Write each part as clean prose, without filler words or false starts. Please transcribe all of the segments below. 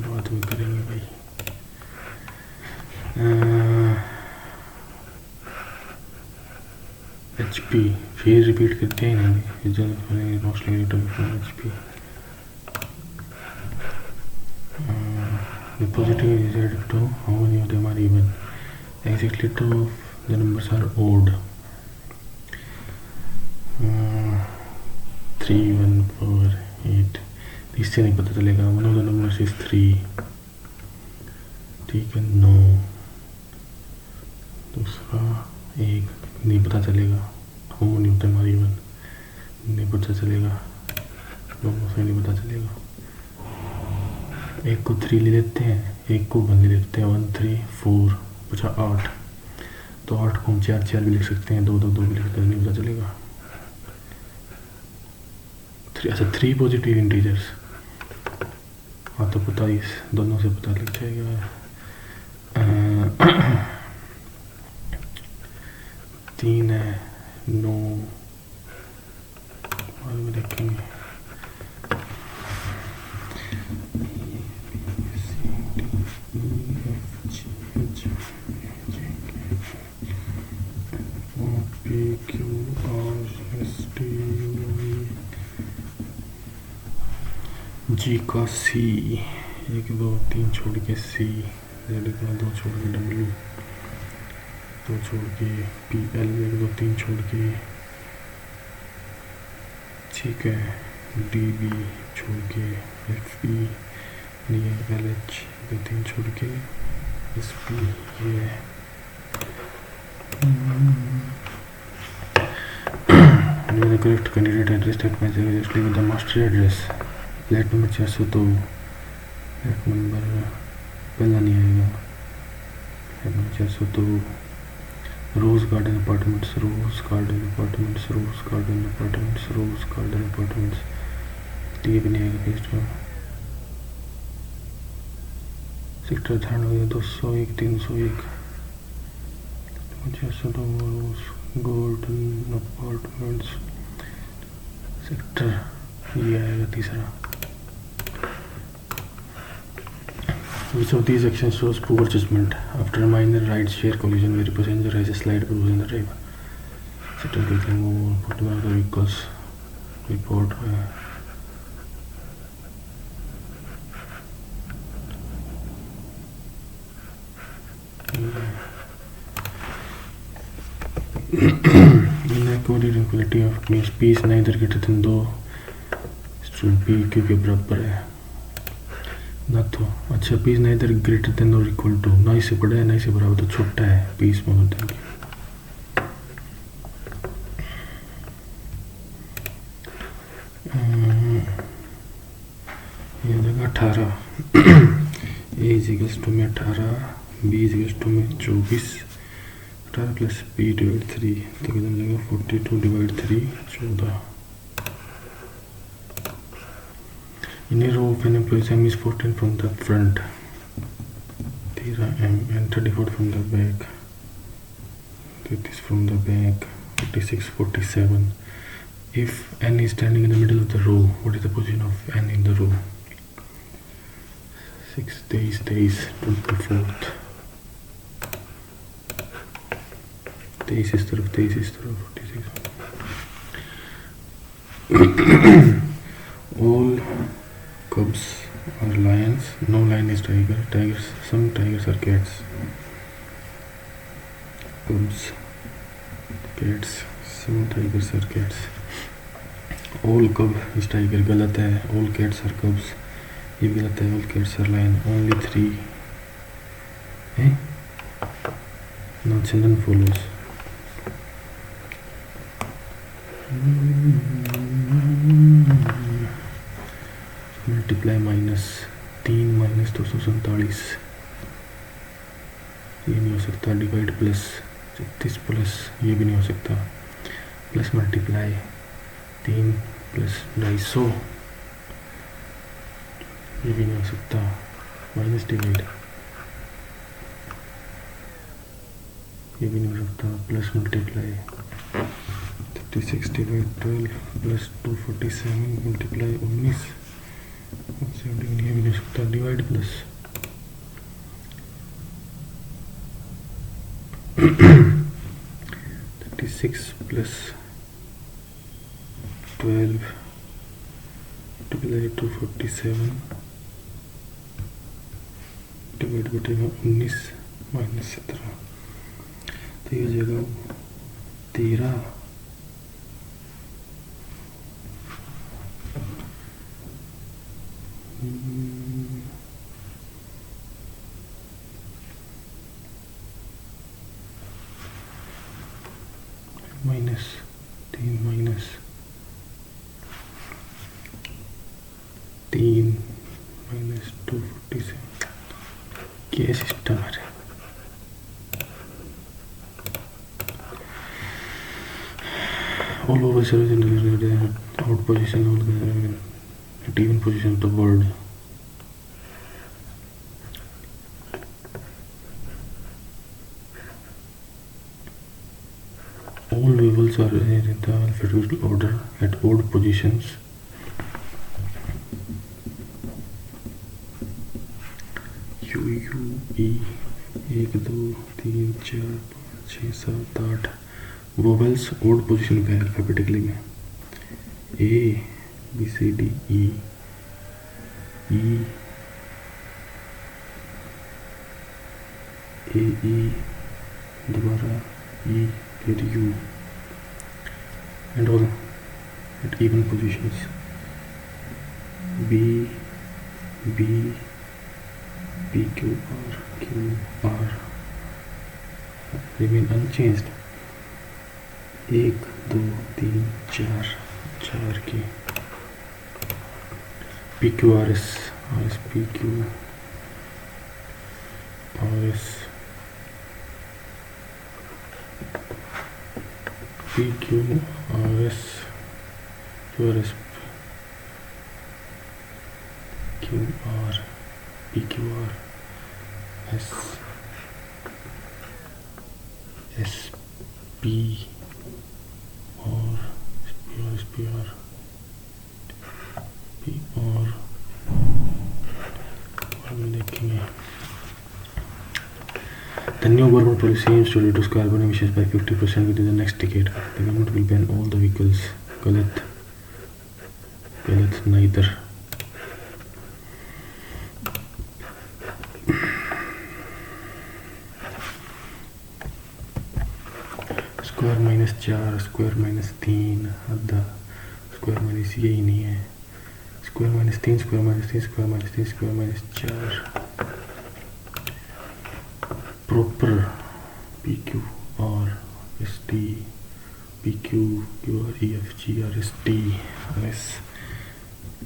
बात भी करेंगे भाई। HP फिर रिपीट करते हैं नहीं, mostly HP the positive is added to how many of them are even. Exactly two of the numbers are odd. 3, 1, 4, 8. इससे नहीं पता चलेगा। one of the numbers is 3. ठीक है, 9। दूसरा 1 नहीं पता चलेगा। how many of them are even नहीं पता चलेगा, दोनों से नहीं पता चलेगा। एक को 3 ले लेते हैं, एक को 1 ले लेते हैं। 1, 3, 4 बचा 8। तो 8 को हम 4, 4 भी लिख सकते हैं, 2, 2, 2 भी लिख सकते हैं, नहीं पता चलेगा। 3, अच्छा 3 पॉजिटिव इंटीजर्स। हाँ तो पता ही, दोनों से पता लग जाएगा। 3 है, 9 बाद में देखेंगे। जी का C, 1, 2, 3 छोड़ के C, Z का 2 छोड़ के W, 2 छोड़ के PL, 1, 2, 3 छोड़ के, ठीक है, DB छोड़ के FP, ये LH 2, 3 छोड़ के SP, ये the correct candidate address that matches exactly with the master address. Flat number 402, flat number पहला नहीं आएगा। Flat number 402, rose garden apartments, rose garden apartments, rose garden apartments, rose garden apartments. ये भी नहीं आएगा पेस्ट में। Sector 98, 201, 301, 402, rose garden apartments. Sector ये आएगा तीसरा। Which of these actions shows poor judgment? After a minor ride-share collision where a passenger has a slight bruise on the driver, settle the claim over photograph the vehicle's report. Inaccurate and quality of means P is neither greater than 2 student P Q के बराबर है ना। तो अच्छा P is neither greater than or equal to, ना इससे बड़ा है ना इससे बराबर, तो छोटा है P इसमें करते हैं। ये जगह 18 A is equals to में 18, B is equals to में 24, 18 प्लस P डिवाइड 3, तो कितना जाएगा 42 divide 3, 14। In a row of n employees, M is 14 from the front, 13 M, and 34 from the back, 30 from the back, 46, 47. If n is standing in the middle of the row, what is the position of n in the row? 6 days, 24th. 23 इस तरफ, 23 इस तरफ, 46. All cubs are lions, no lion is tiger. Tigers, some tigers are cats. Cubs, cats, some tigers are cats. All cub is tiger, गलत है। All cats are cubs, ये भी गलत है। All cats are lion, only 3 है। Now children follows. Multiply minus 3 minus 247, ये नहीं हो सकता। डिवाइड प्लस 36 प्लस, ये भी नहीं हो सकता। प्लस मल्टीप्लाई 3 प्लस 250, ये भी नहीं हो सकता। माइनस डिवाइड, ये भी नहीं हो सकता। Plus multiply 36 divide 12 plus 247 multiply 19, ये भी नहीं हो सकता। Divide plus 36 plus 12 multiply 247 divide बटेगा 19 माइनस 17, तो ये जगह 13 माइनस 3 माइनस 3 माइनस 247, क्या सिस्टम है? All over service and out position at even position of the word. All vowels are in the alphabetical order at odd positions. U, U, E, 1, 2, 3, 4, 5, 6, 7, 8 vowels odd position पे है alphabetically में। A B C D E, ई दोबारा E, फिर U, and all at even positions. B B P Q R remain unchanged. 1 2 3 4 की P Q R S P Q R S P Q R S Q R S Q R P Q R S S P और देखेंगे। The new government policy aims to reduce carbon emissions by 50% within the next decade. The government will ban all the vehicles. गलत neither. Square minus 4 square minus 3 आधा square minus यही नहीं है। Square minus 3 square minus 3 square minus 3 square minus 4 proper P Q R S T P Q R E F G R S T S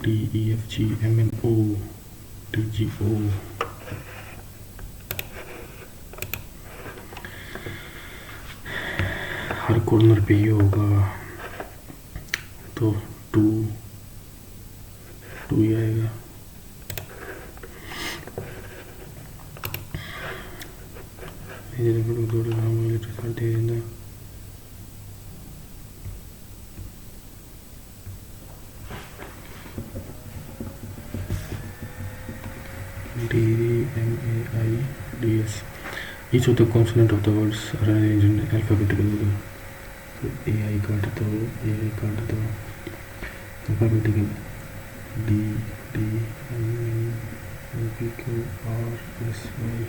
T E F G M N O T G O. हर corner पे ये होगा तो 2 ही आएगा। DMAIDS. Each of the consonant of the words are arranged in alphabetical order. So AI काट दो alphabetical D M N P Q R S Y.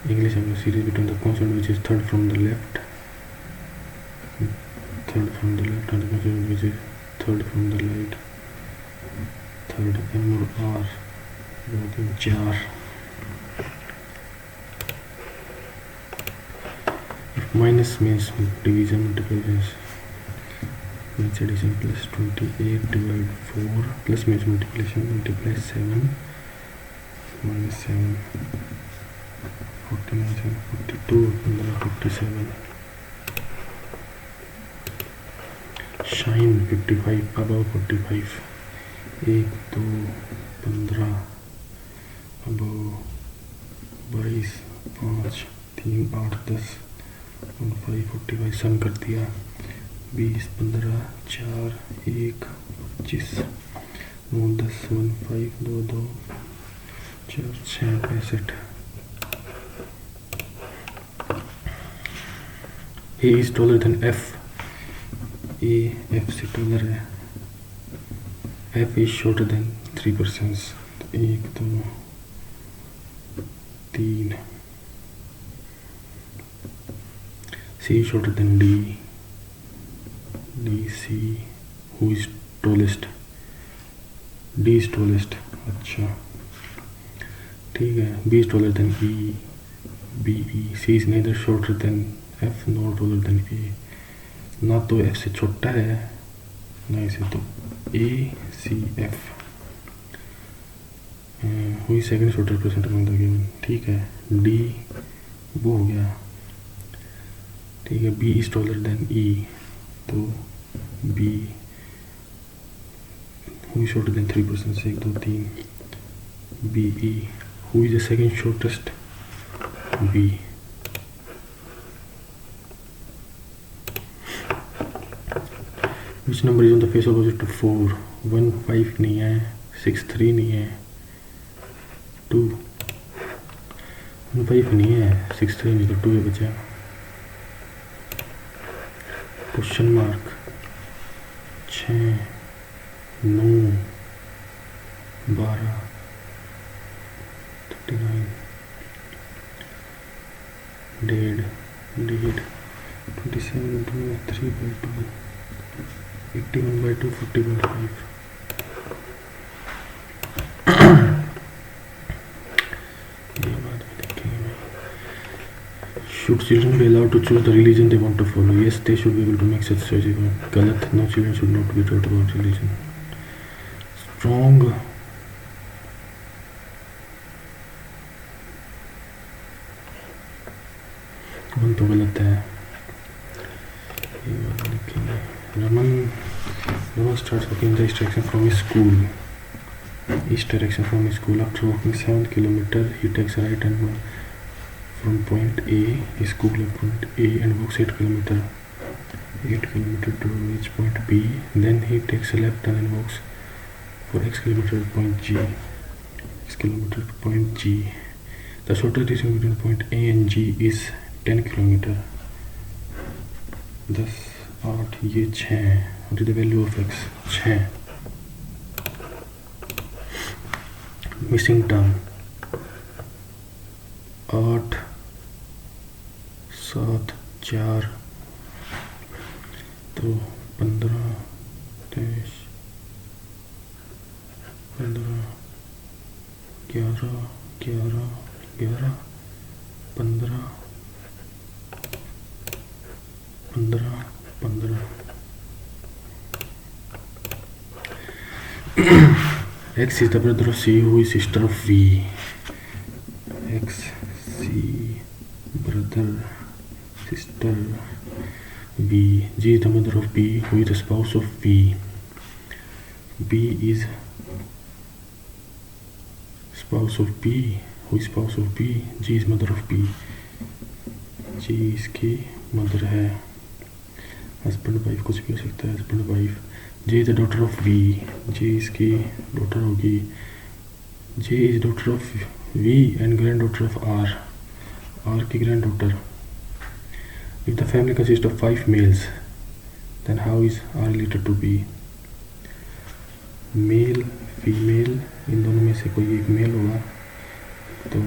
English have a series between the consonant which is third from the left and the consonant which is third from the right. Third M or R. 4. If minus means division, multiplication. Means addition plus 28 divide 4 plus means multiplication multiply 7 minus 7 49 7 42 15 57 शाइन 55 above 45 1 2 15 above 22 5 3 8 10 15 45 sum कर दिया 20 15 4 1 25 9 10 1 5 2 2 4 6 65 A is taller than F. A F से taller है. F is shorter than 3%. 1 2 3. C is shorter than D. D C. Who is tallest? D is tallest. अच्छा ठीक है. B is taller than E. B E. C is neither shorter than F nor taller than A. ना तो F से छोटा है ना इसे तो A C F. Who is second shorter person among the given? ठीक है. D वो हो गया. ठीक है. B is taller than E. तो B. Who is shorter than 3%? 1 2 3. B E. Who is the second shortest? B. Which number is on the face opposite to 4? 1 5 नहीं है, 6 3 नहीं है, 2 1 5 नहीं है, 6 3 नहीं तो 2 है बचा. क्वेश्चन मार्क 6 9 12 39 डेढ़ 27 3 by 2 81 by 2 40.5. ये बात भी देखेंगे. Should children be allowed to choose the religion they want to follow? Yes, they should be able to make such choices. गलत. No, children should not be taught about religion. Strong. One तो गलत है. ये बात लिखेंगे. Raman starts walking in the east direction from his school. After walking 7 kilometers, he takes a right hand from point A, his school at point A, and walks 8 kilometers to reach point B. Then he takes a left turn and walks for X kilometers to point G. The shortest distance between point A and G is 10 kilometers. 10 8 ये 6. What is the value of X? 6. Missing term 8 7 4 तो 15 23 15 11 11 11 15 15 15. X is the brother of C, who is sister of V. X C brother sister B. G is the mother of B, who is the spouse of V. B is spouse of B, who is spouse of B. G is mother of B. G इसकी mother है. Husband wife कुछ भी हो सकता है. Husband wife. J is the daughter of V. J इसकी daughter होगी. J is daughter of V and granddaughter of R. R की granddaughter. If the family consists of 5 males, then how is R related to B? Male, female, इन दोनों में से कोई एक mail होगा तो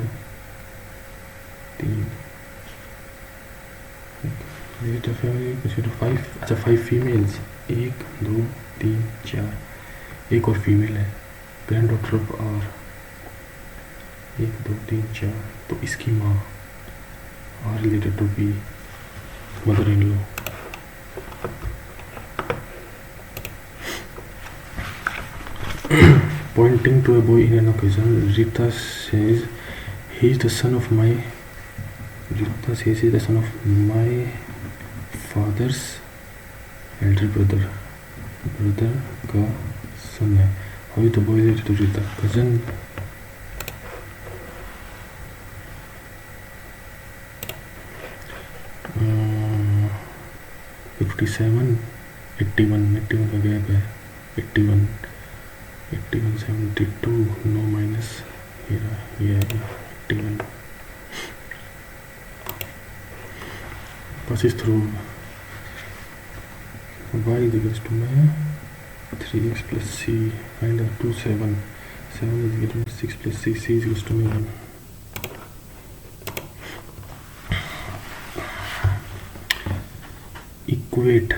3. If the family consists of 5, अच्छा 5 females. 1 2 3 4. एक और फीमेल है. Granddaughter of R. 1 2 3 4. तो इसकी माँ R related to B, mother in law. Pointing to a boy in an occasion, Rita says, he is the son of my father's elder brother का son है. How is the boy related to Rita? Cousin. 57, 81 का gap है. 81, 72, no minus, ये है 81. passes through y is equals to 3x plus c, find out 2, 7 is equal to 6 plus c, c is equals to 1. Equate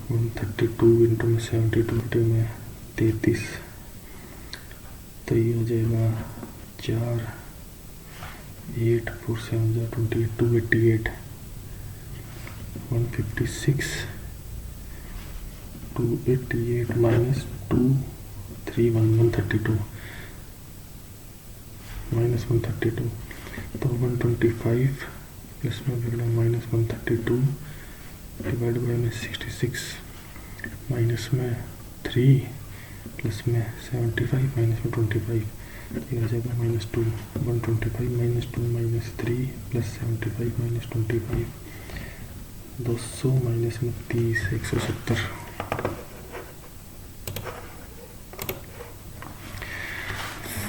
132 into 72 में 33, तो ये हो जाएगा 4, 8, 4, 7, 28, 288, 156, 288 minus 231, 132 minus 132, तो 125 प्लस में बिगड़ा माइनस 132 डिवाइड बाई में 66 माइनस में 3 प्लस में 75 माइनस में 25, ये आ जाएगा -2, 125 -2 -3 प्लस 75 माइनस 25, 200 माइनस में 30, 170.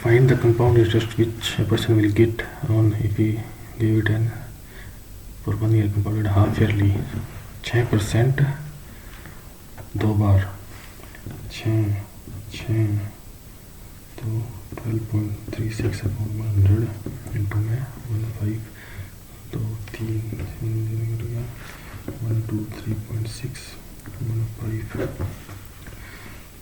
Find the compound interest which a person will get on if we give it an for 1 year compounded half yearly. 6% 2 बार 6 तो 12.36 अपॉन 100 इंटू में 15 तो 3 1 2 3.6 15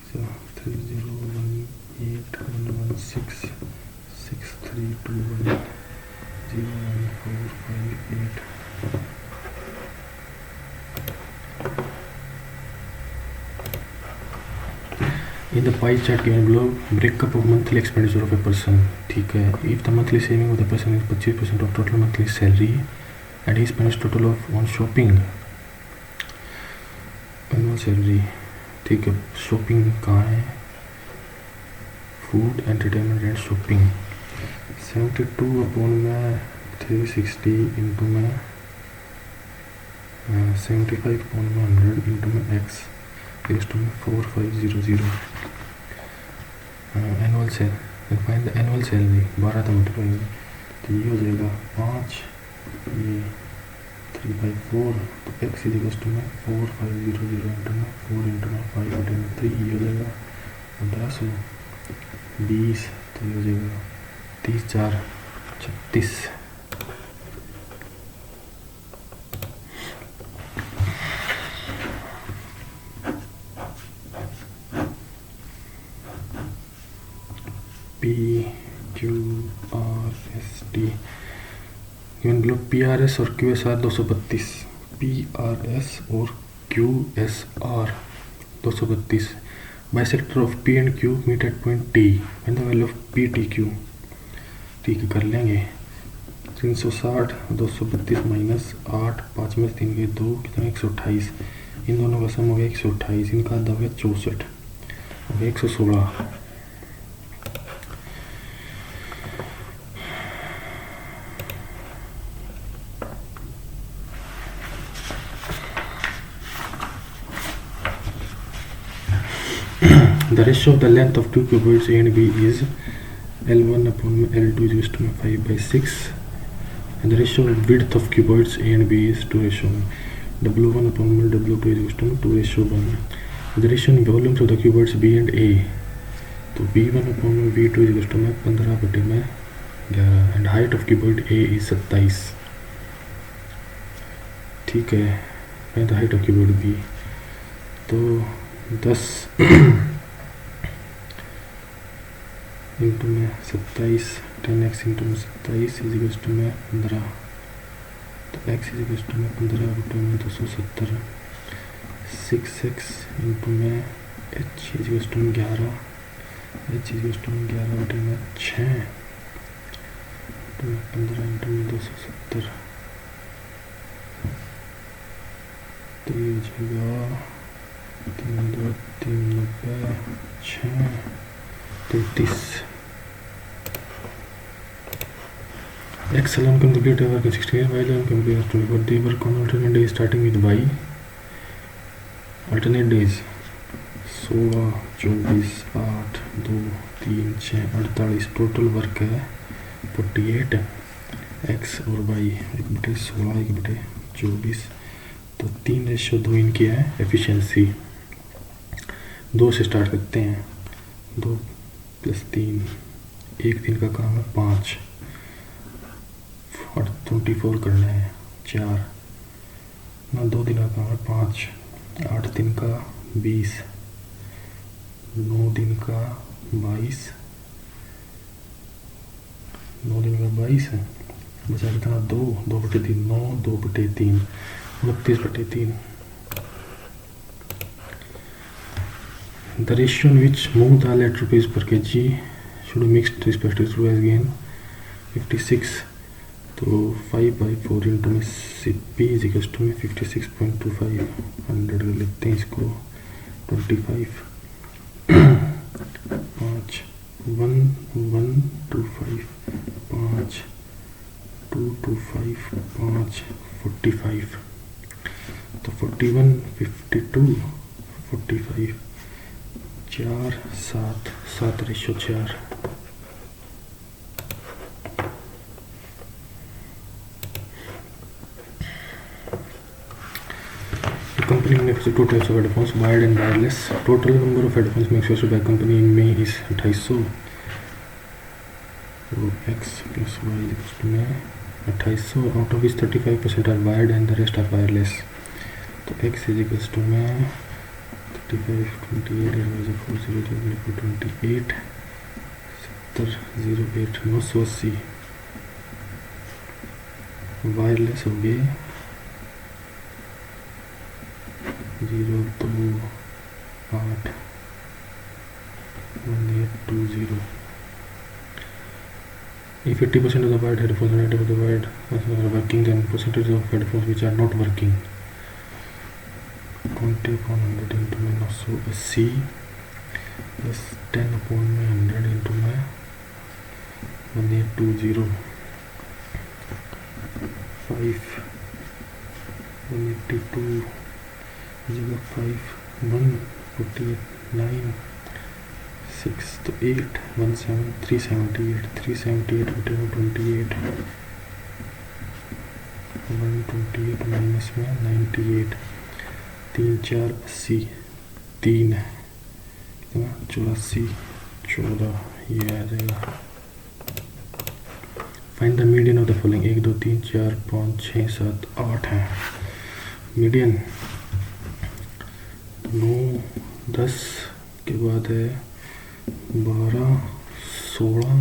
so 3018116632101458. In the pie chart given below, breakup of monthly expenditure of a person. ठीक है. If the monthly saving of the person is 25% of total monthly salary and he spends total of on shopping, annual salary. ठीक है. Shopping कहाँ है? Food, entertainment and shopping. 72 upon में 360 into में 75 upon 100 into में x is to 4500. Annual sale, find the annual salary. 12 तो multiply, तो ये हो जाएगा 5, ये 3/4, तो x is equal to 4500 into में 4 इंटू में 5 बटे में 3, ये हो जाएगा 1520, तो ये हो जाएगा 30, 4, 36. PQRST given below. PRS और QSR 232, PRS और QSR 232. Bisector of P and Q meet at point T. Find the value of PTQ. ठीक है, कर लेंगे. 360 232 माइनस 8, 5 में 3 के 2 कितना 128. इन दोनों का सम हो गया 128, इनका आधा हो गया 64, हो गया 116. The ratio of the length of two cuboids A and B is L1 upon L2 is equal to 5/6, and the ratio of width of cuboids A and B is 2:1. W1 upon W2 is equal to 2:1. The ratio in volumes of the cuboids B and A, तो B1 upon B2 is equal to 15/11, and height of cuboid A is 27. ठीक है. find the height of cuboid B, तो 10 into में 27, 10x into में 27 is equal to में 15, तो x is equal to में 15 बटे में 270. 6x इंटू में H is to 11, H is to 11 बटे में 6 तो 15 इंटू में 270 तो ये हो जाएगा 3 2 3 90 6 33। Excel complete work in 16 while on computer 24 they work on alternate days starting with y alternate days 16 24 8 2 3 6 48 total work है 48 x और y 1/16 1/24 तो 3:2 इनकी है एफिशिएंसी। 2 से स्टार्ट करते हैं 2 + 3 एक दिन का काम है 5 और 24 करना है 4 ना 2 दिन का काम है 5 8 दिन का 20 9 दिन का 22 9 दिन का 22 है बचा कितना 2 2/3 9 2/3 29/3। The ratio in which move the lead rupees per kg should be mixed respective to as again 56 तो 5/4 इंटू में CP इज इक्वल टू में 56.25 100 कर लेते हैं इसको 25 5 1 1 2 5 5 2 2 5 5 45 तो 41 52 45 4 7 7:4 company manufactures two types of headphones, wired and wireless. Total number of headphones manufactured by company in May is 2800. So x plus y is equal to में 2800 out of which 35% are wired and the rest are wireless. तो x is equal to में 35 28 divided by 4 0 28 70 08 980 wireless हो गए 0 2 8 1820. If 80% of the wired headphones and 80% of the wired are working, then percentage of headphones which are not working 20 upon 100 into में 980 plus 10 upon में 100 into में 1820 5 182 5 1 48 9 6 तो 8 1 7 378 378 बटे 28 128 minus में 98 3 4 80 3 कितना 84 14 ये आ जाएगा। Find the median of the following 1 2 3 4 5 6 7 8 है मीडियन 9 10 के बाद है 12 16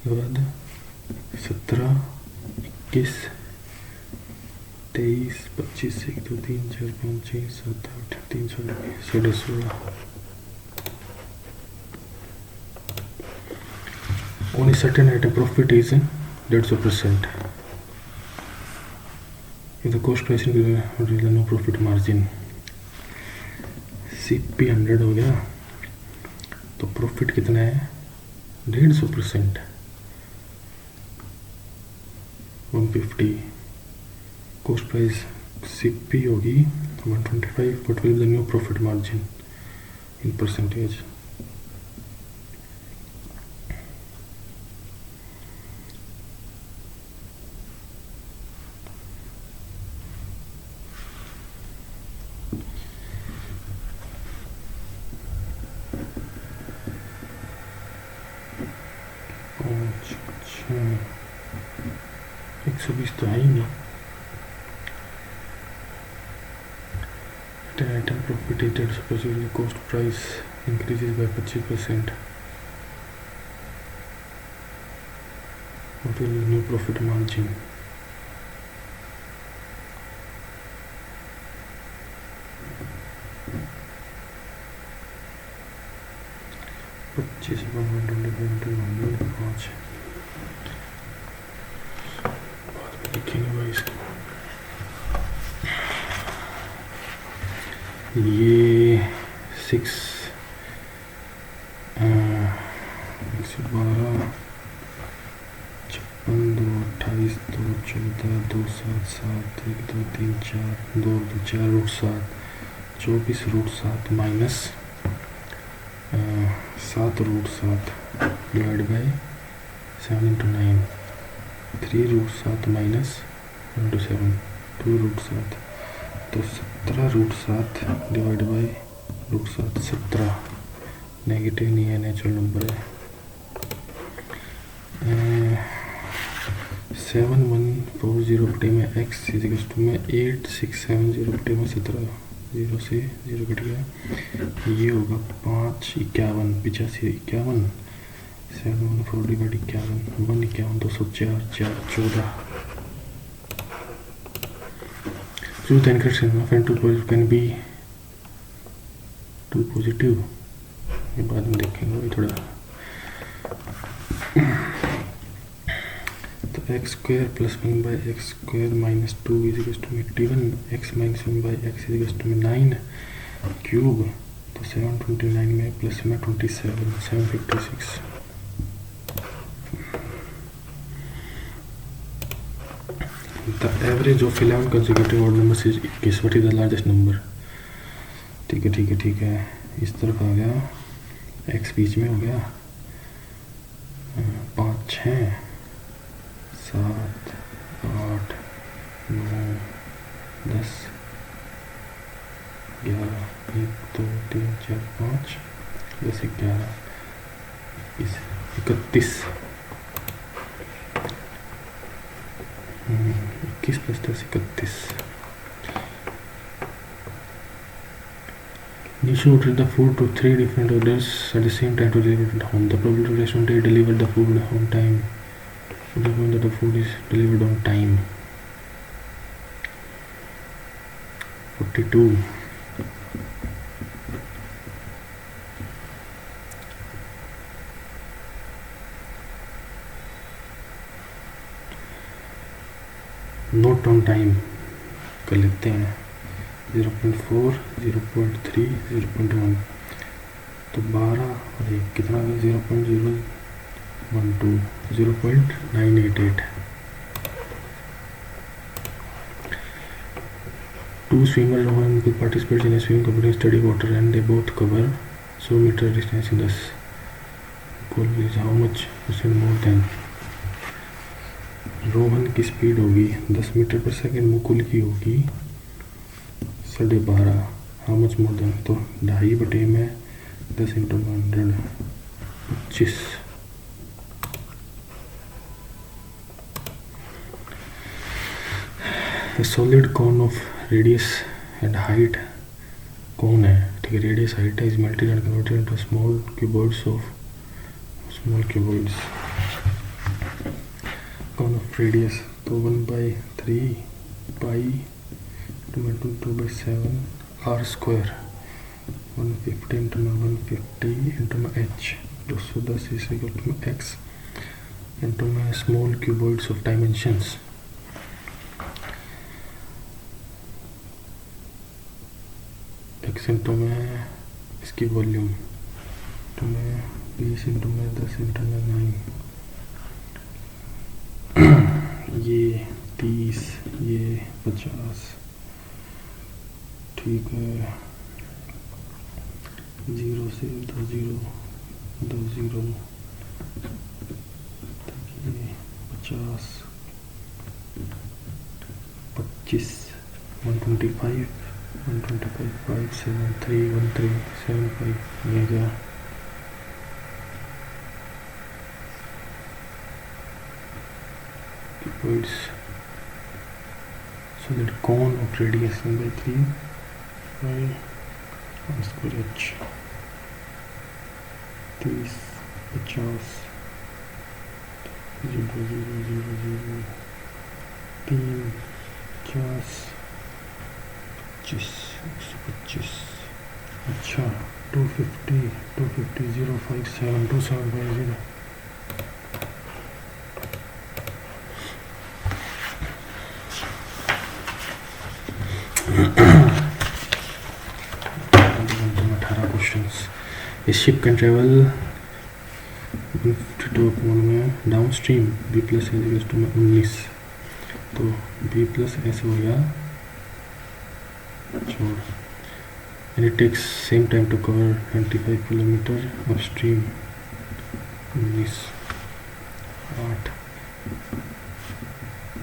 के बाद 17 21 23 25 1 2 3 4 5 6 7 8 3 16 on a certain item profit is 150%. If the cost price increases the no profit margin CP 100 हो गया तो प्रॉफिट कितना है 150% 150 कॉस्ट प्राइस CP होगी 125 what will be the new profit margin in percentage तो है ही नहीं item profit is 100%, the cost price increases by 25%. What will the new profit margin? 25 125 5 बाद में लिखेंगे भाई इसको। ये 6 112 56 2 28 2 14 2 7 7 1 2 3 4 2 2 4 root 7 24 root 7 minus 7 root 7 divide by 7 into 9 3 root 7 minus 1 to 7 2 root 7 तो 17 root 7 divide by root 7 17 negative नहीं है, नेचुरल नंबर है। 7140 बटे में x इजिकल्स टू में 8670 बटे में 17 0 से 0 कट गया, ये होगा 5 51 85 51 7140 बटे 51 1 51 204 4 14 choose the incorrect sign of n2 positive can be 2 positive, ये बाद में देखेंगे भाई थोड़ा। तो x square plus 1 by X square minus 2 equals to में 81 x minus 1 by X equals to में 9 क्यूब, तो 729 में प्लस में 27 756। The average of 11 consecutive odd numbers is 21. What is the largest number? ठीक है ठीक है ठीक है, इस तरफ आ गया, x बीच में हो गया, 5 6 7 8 9 10 11 1 2 3 4 5 10 11 31 21 plus 10 31। You should read the food to 3 different orders at the same time to deliver it at home. The probability of restaurant they deliver the food on time. So the point that the food is delivered on time. 42. Not on time कर लेते हैं 0.4 0.3 0.1 तो 12 और 1 कितना है 0.012 0.988। 2 swimmers who participate in a swimming competition study water and they both cover 100 meter distance in 10 goal is how much percent more than। Rohan की speed होगी 10 metre पर सेकेंड, मुकुल की होगी 12.5, हाउ मच मोर देन, तो 2.5 बटे में 10 into 100 25। Solid cone of radius and height कौन है, ठीक है, रेडियस हाइट है, is melted and converted into small cuboids of small cuboids. Cone of radius तो 1/3 pi 2/7 r square 150 into 150 into h 210 is equal to x into में small cuboids of dimensions. x into में इसकी volume into में 20 into में 10 into में 9, ये 30 ये 50, ठीक है, 0 से 2 0 2 0 ये 50 25 125 5 7 3 1 3 7 5 ये गया। Points. So that cone of radius 1/3 by 1 square h 30 50 0 0 0 0 3 50 25 125। अच्छा 250 0572750. A ship can travel 152 में downstream B plus S equals to में 19, तो बी प्लस एस हो गया छोड़, and it takes same time to cover 25 kilometre of stream 19 8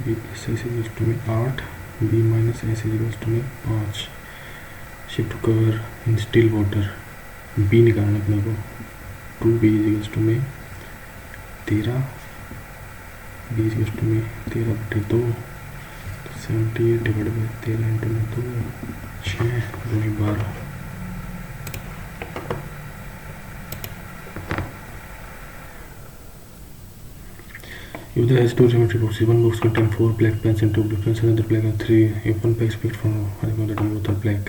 B plus S equals to में 8 B minus S equals to में 5 ship to cover in still water B निकालना अपने को 2 बी इक्वल्स टू में 13 B equals to में 13/2 78 divide by 13 into में 2 6 दूनी 12. If there has 2 geometry boxes, one box contains 4 black pens and 2 blue pens, another black and 3. If one pack is picked from one, that both are black.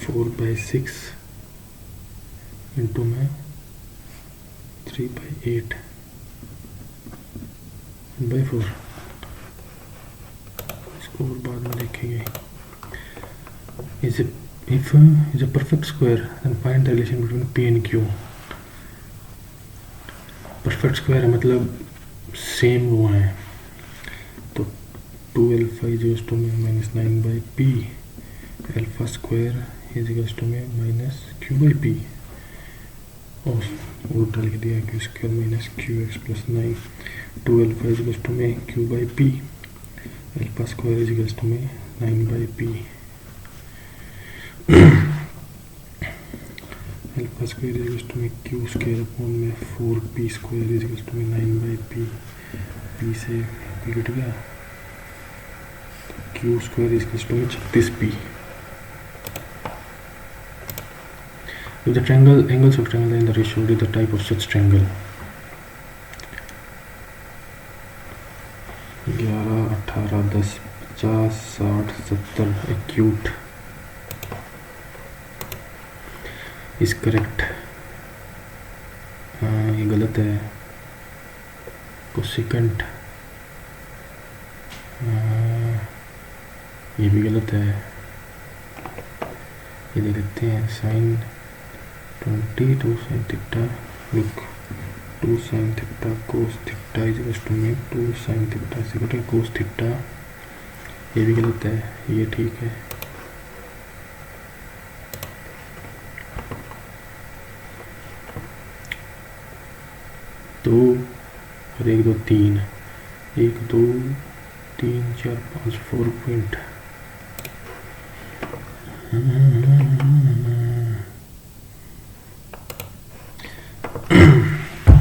Four by 6 into में 3/8 by 4. इसको और बाद में देखेंगे. If is a perfect square, then find the relation between P and Q. Perfect square है मतलब same वो है, तो 2 अल्फा इज टू में -9/p alpha square is equals to में -q/p और उल्टा लिख दिया q square minus qx plus 9. 2 alpha is equals to में q/p alpha square is equals to में 9/p alpha square is equals to में q square upon में 4p square is equals to में 9/p. p से p cut गया, q square is equals to में 36p. If the angles of triangle are in the ratio, what is the type of such triangle? 11, 18, 10, 50, 60, 70 acute is correct. ये गलत है. Cosecant ये भी गलत है. ये देख लेते हैं. Sine 22 sin theta, look 2 sin theta cos theta is equals to में 2 sin theta is equal to cos theta. ये भी गलत है, ये ठीक है. दो और 1 2 3 1 2 3 4 5 4 point.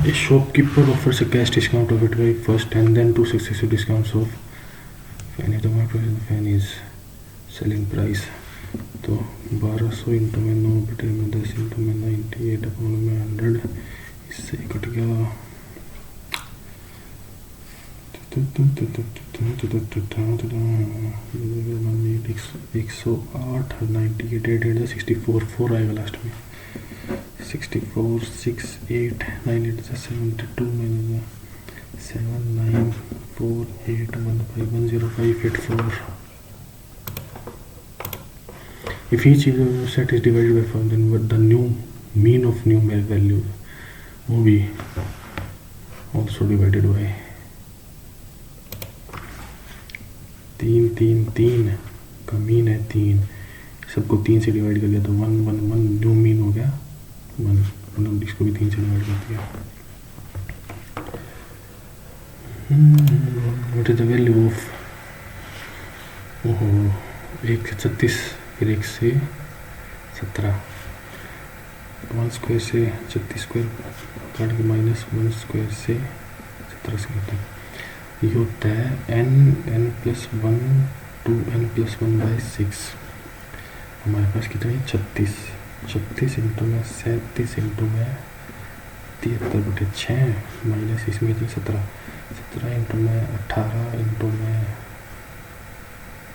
A shopkeeper offers a cash discount of 85% and then 2 successive discounts of fan if the market price of the fan is selling price. तो 1200 इंटू में 9 बटे में 10 इंटू में 98 अपॉन में 100 इससे कट गया 108 98 64 4 आएगा लास्ट में. 64 6 8 9 8 72 minus 7 9 4 8 1 5 105 8 4. If each set is divided by 5, then what the new mean of numeric value will be also divided by 3 3 3 का मीन है 3. सबको 3 से डिवाइड कर दिया तो 1 1 1 न्यू मीन हो गया 1. मतलब इसको भी 3 से डिवाइड कर दिया. What is the value of 1 से 36 फिर 1 से 17 1 स्क्वायर से 36 स्क्वायर काट के माइनस 1 स्क्वायर से 17 स्क्वायर तक. ये होता है n प्लस 1 2n प्लस 1/6. हमारे पास कितना है 36 36 इंटू में 37 इंटू में 73/6 माइनस इसमें थी 17 इंटू में 18 इंटू में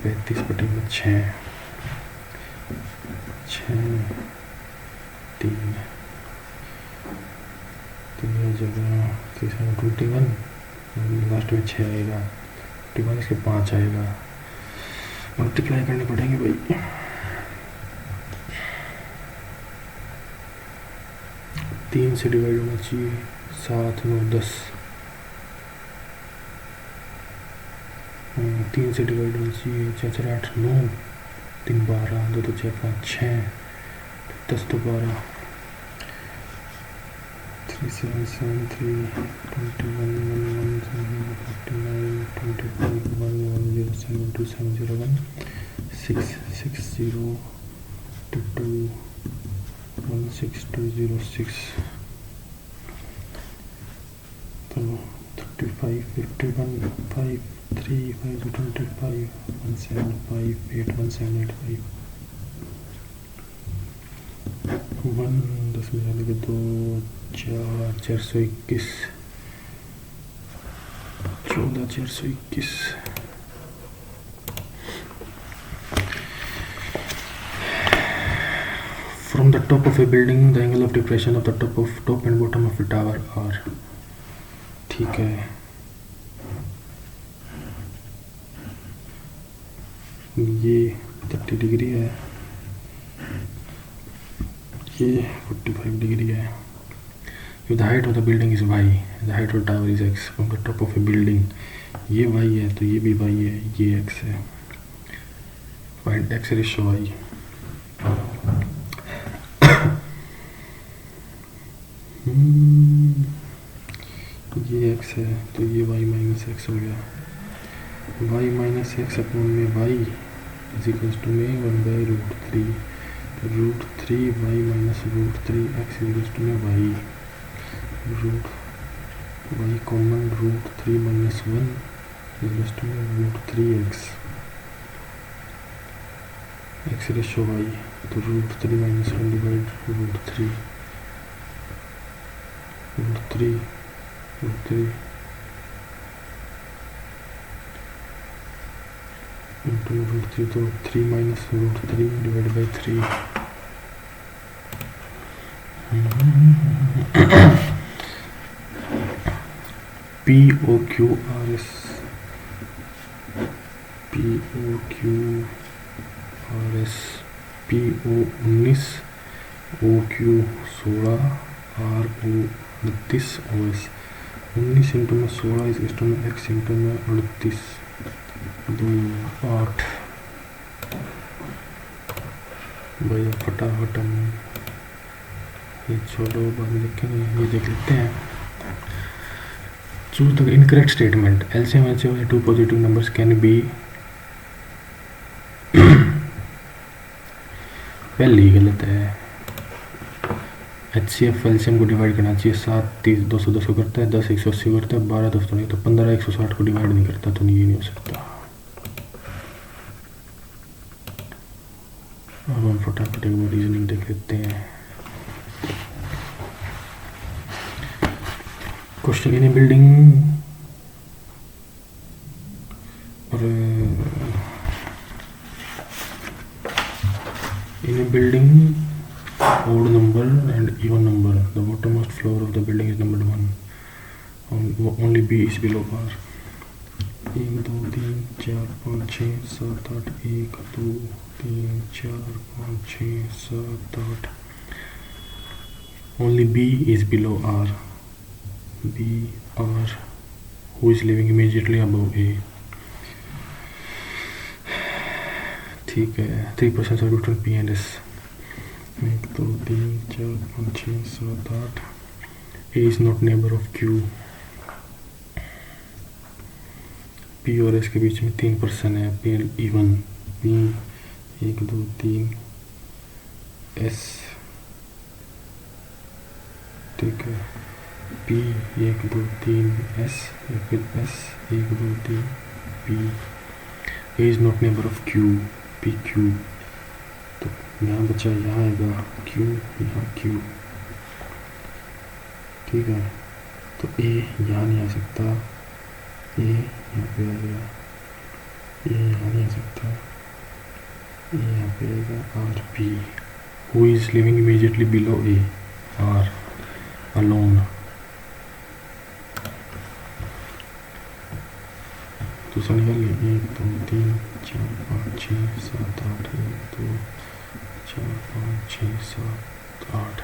35/6 3 तो ये जगह 21 लास्ट में 6 आएगा 21 इसके 5 आएगा मल्टीप्लाई करने पड़ेंगे भाई 3 से डिवाइड होना चाहिए 7 9 10 3 से डिवाइड होना चाहिए 4 4 8 9 3 12 2 2 4 5 6 10 तो 12 3 7 7 3 21 1 1 7 49 25 1 1 0 7 2 7 0 1 6 6 0 2 2 1 6 2 0 6 तो 35 51 5 3 5 25 1 7 5 8 1 7 8 5 1 10 में जाने के 2 4 421 14 421 From the top of a building, the angle of depression of the top and bottom of a tower are. ठीक है ये 30 डिग्री है ये 45 डिग्री है If the height of the building is y, the height of the tower is x. From the top of a building, ये y है तो ये भी y है ये x है Find x ratio y ये x है तो ये y माइनस x हो गया y माइनस x अपॉन में y इज इक्वल्स टू में 1/√3 √3 y minus √3 x is equals to में y root y common √3 minus 1 is equals to में √3x x रेशो y तो √3 माइनस 1 डिवाइड √3 इंटू √3 तो 3 minus √3 divide by 3 POQRS PO 19 OQ 16 RO 29 OS 19 into में 16 इस into में x into में 38 2 8 भैया फटाफट हम ये छोड़ो बाद में देखेंगे ये देख लेते हैं Choose the incorrect statement. LCM of the two positive numbers can be पहली गलत है HCF LCM को डिवाइड करना चाहिए 7 30 200 200 करता है 10 180 करता है 12 200 नहीं तो 15 160 को डिवाइड नहीं करता तो ये नहीं हो सकता अब हम फटाफट एक रीजनिंग देख लेते हैं Question in a building or in a building odd number and even number the bottommost floor of the building is numbered 1 only B is below R 1 2 3 4 5 6 7 8 1 2 3 4 5 6 7 8 only B is below R B R who is living immediately above A ठीक है 3% are between P and S 1 2 3 4 5 6 7 8 A is not neighbor of Q P और S के बीच में 3% है P even P 1 2 3 S ठीक है P 1 2 3 S या फिर S 1 2 3 P A is not neighbor of Q P Q तो यहाँ बचा यहाँ आएगा Q यहाँ Q ठीक है, तो ए यहाँ नहीं आ सकता, ए यहाँ पे आ गया, ए यहाँ नहीं आ सकता, ए यहाँ पे आएगा, R B. Who is living immediately below A, R alone. दूसरा निकाल लिया, 1 2 3 4 5 6 7 8, 1 2 4 5 6 7 8।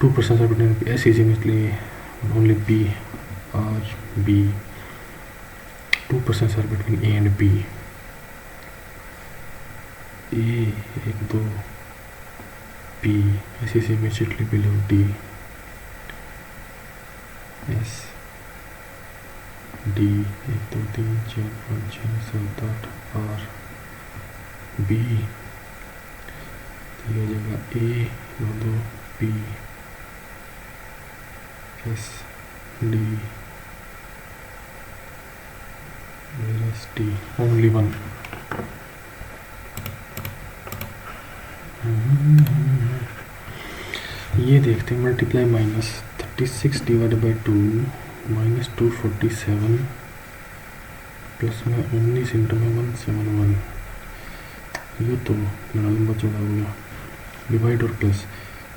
2% are between S is immediately only B or B. 2% are between A and B. A 1 2, B, S is immediately below D. S D 1 2 3 4 5 6 7 8, R B, तो ये हो जाएगा A 2 2 B S D, where is D? Only one. ये देखते हैं, multiply minus 36 divide by 2 minus 247 plus में 19 into में 171। ये तो मेरा लंबा चौड़ा हो गया, डिवाइड और प्लस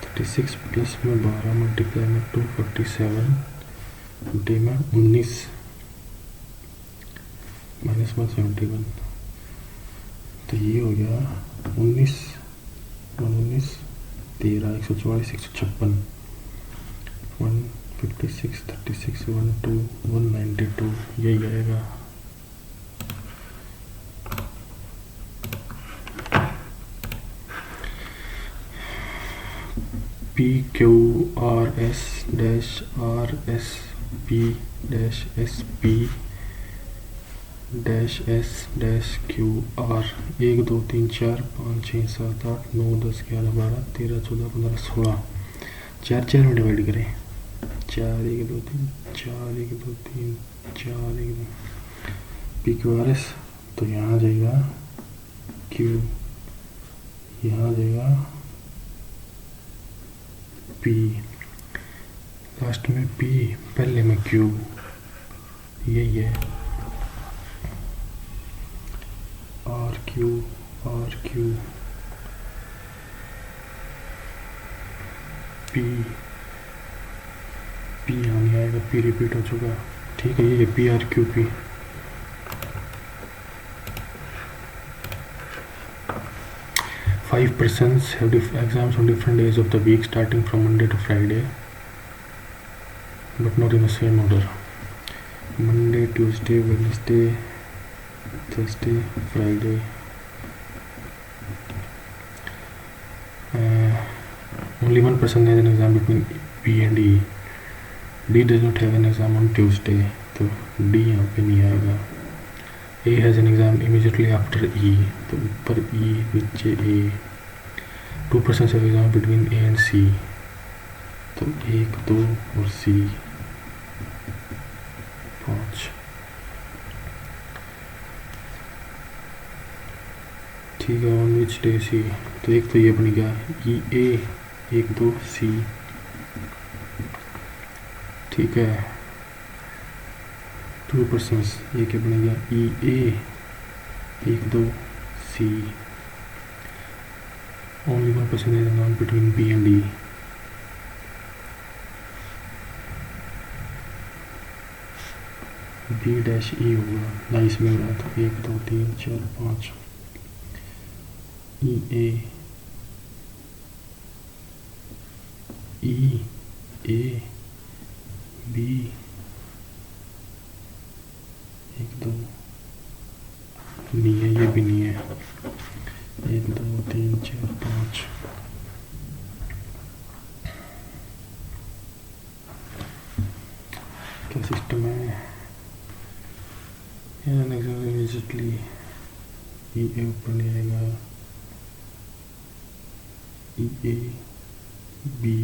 36 प्लस में 12 मल्टीप्लाई में 247 डी में 19 माइनस 171, तो ये हो गया 19 19 13 144 156 156 36 12 192, यही आएगा। P Q R S dash R S P dash S P dash S dash Q R 1 2 3 4 5 6 7 8 9 10 11 12 13 14 15 16, 4 4 में डिवाइड करें, 4 1 2 3 4 1 2 3 4 1 2, P Q R S, तो यहाँ आ जाएगा Q, यहाँ आ जाएगा P, लास्ट में P, पहले में Q, यही है R Q P, P यहाँ नहीं आएगा, P रिपीट हो चुका, ठीक है, ये है P R Q P। Five persons have exams on different days of the week starting from Monday to Friday, but not in the same order. Monday, Tuesday, Wednesday, Thursday, Friday. Only one person has an exam between B and E. D does not have an exam on Tuesday, तो D यहाँ पे नहीं आएगा। A has an exam immediately after E, तो ऊपर E नीचे A। 2% have exam between A and C, तो 1 2 और C 5। ठीक है, ऑन विच डे C, तो एक तो ये बन गया E A 1 2 C, ठीक है। 2% ये क्या बनेगा E A 1 2 C, only 1% is known between B and E। B dash E होगा ना, इसमें हो रहा था 1 2 3 4 5 E A B 1 2 नहीं है, ये भी नहीं है, 1 2 3 4 5। क्या सिस्टम है? इमीडिएटली ई ए ऊपर नहीं आएगा, ई ए बी,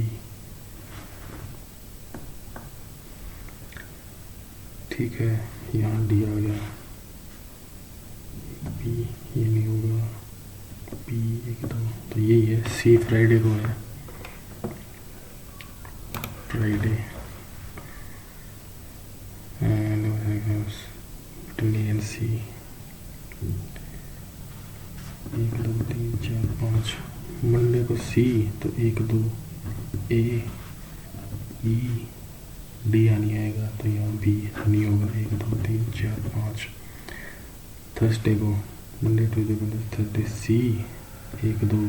ठीक है, यहाँ डी आ गया, बी ये नहीं होगा, बी 1 2, तो यही है सी फ्राइडे को है, फ्राइडे। देन सी, 1 2 3 4 5, मंडे को सी तो 1 2 ए ई डी नहीं आएगा तो यहाँ बी नहीं होगा, 1 2 3 4 5। थर्सडे को Monday Tuesday Thursday C 1 2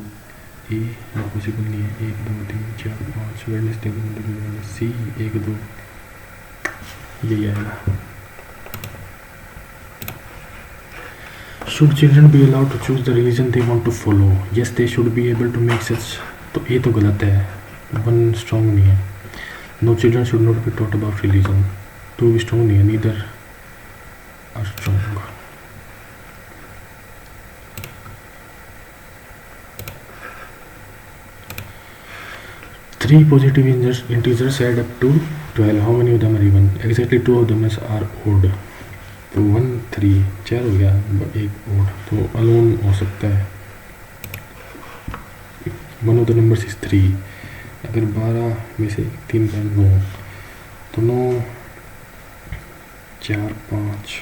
A possible नहीं है, 1 2 3 4 5। वेडनेसडे को मंडे ट्यूजडे सी 1 2, यही आएगा। Should children be allowed to choose the religion they want to follow? Yes, they should be able to make such। तो ये तो गलत है, 1 स्ट्रॉन्ग नहीं है। No children should not be taught about religion, 2 भी स्ट्रॉन्ग नहीं है, neither are strong। Three positive integers add up to 12. How many of them are even? Exactly 2 of them are odd। तो 1 3 4 हो गया, एक odd तो अलोन हो सकता है। One of the numbers is 3। अगर 12 में से 3 का 9 तो 9 4 5।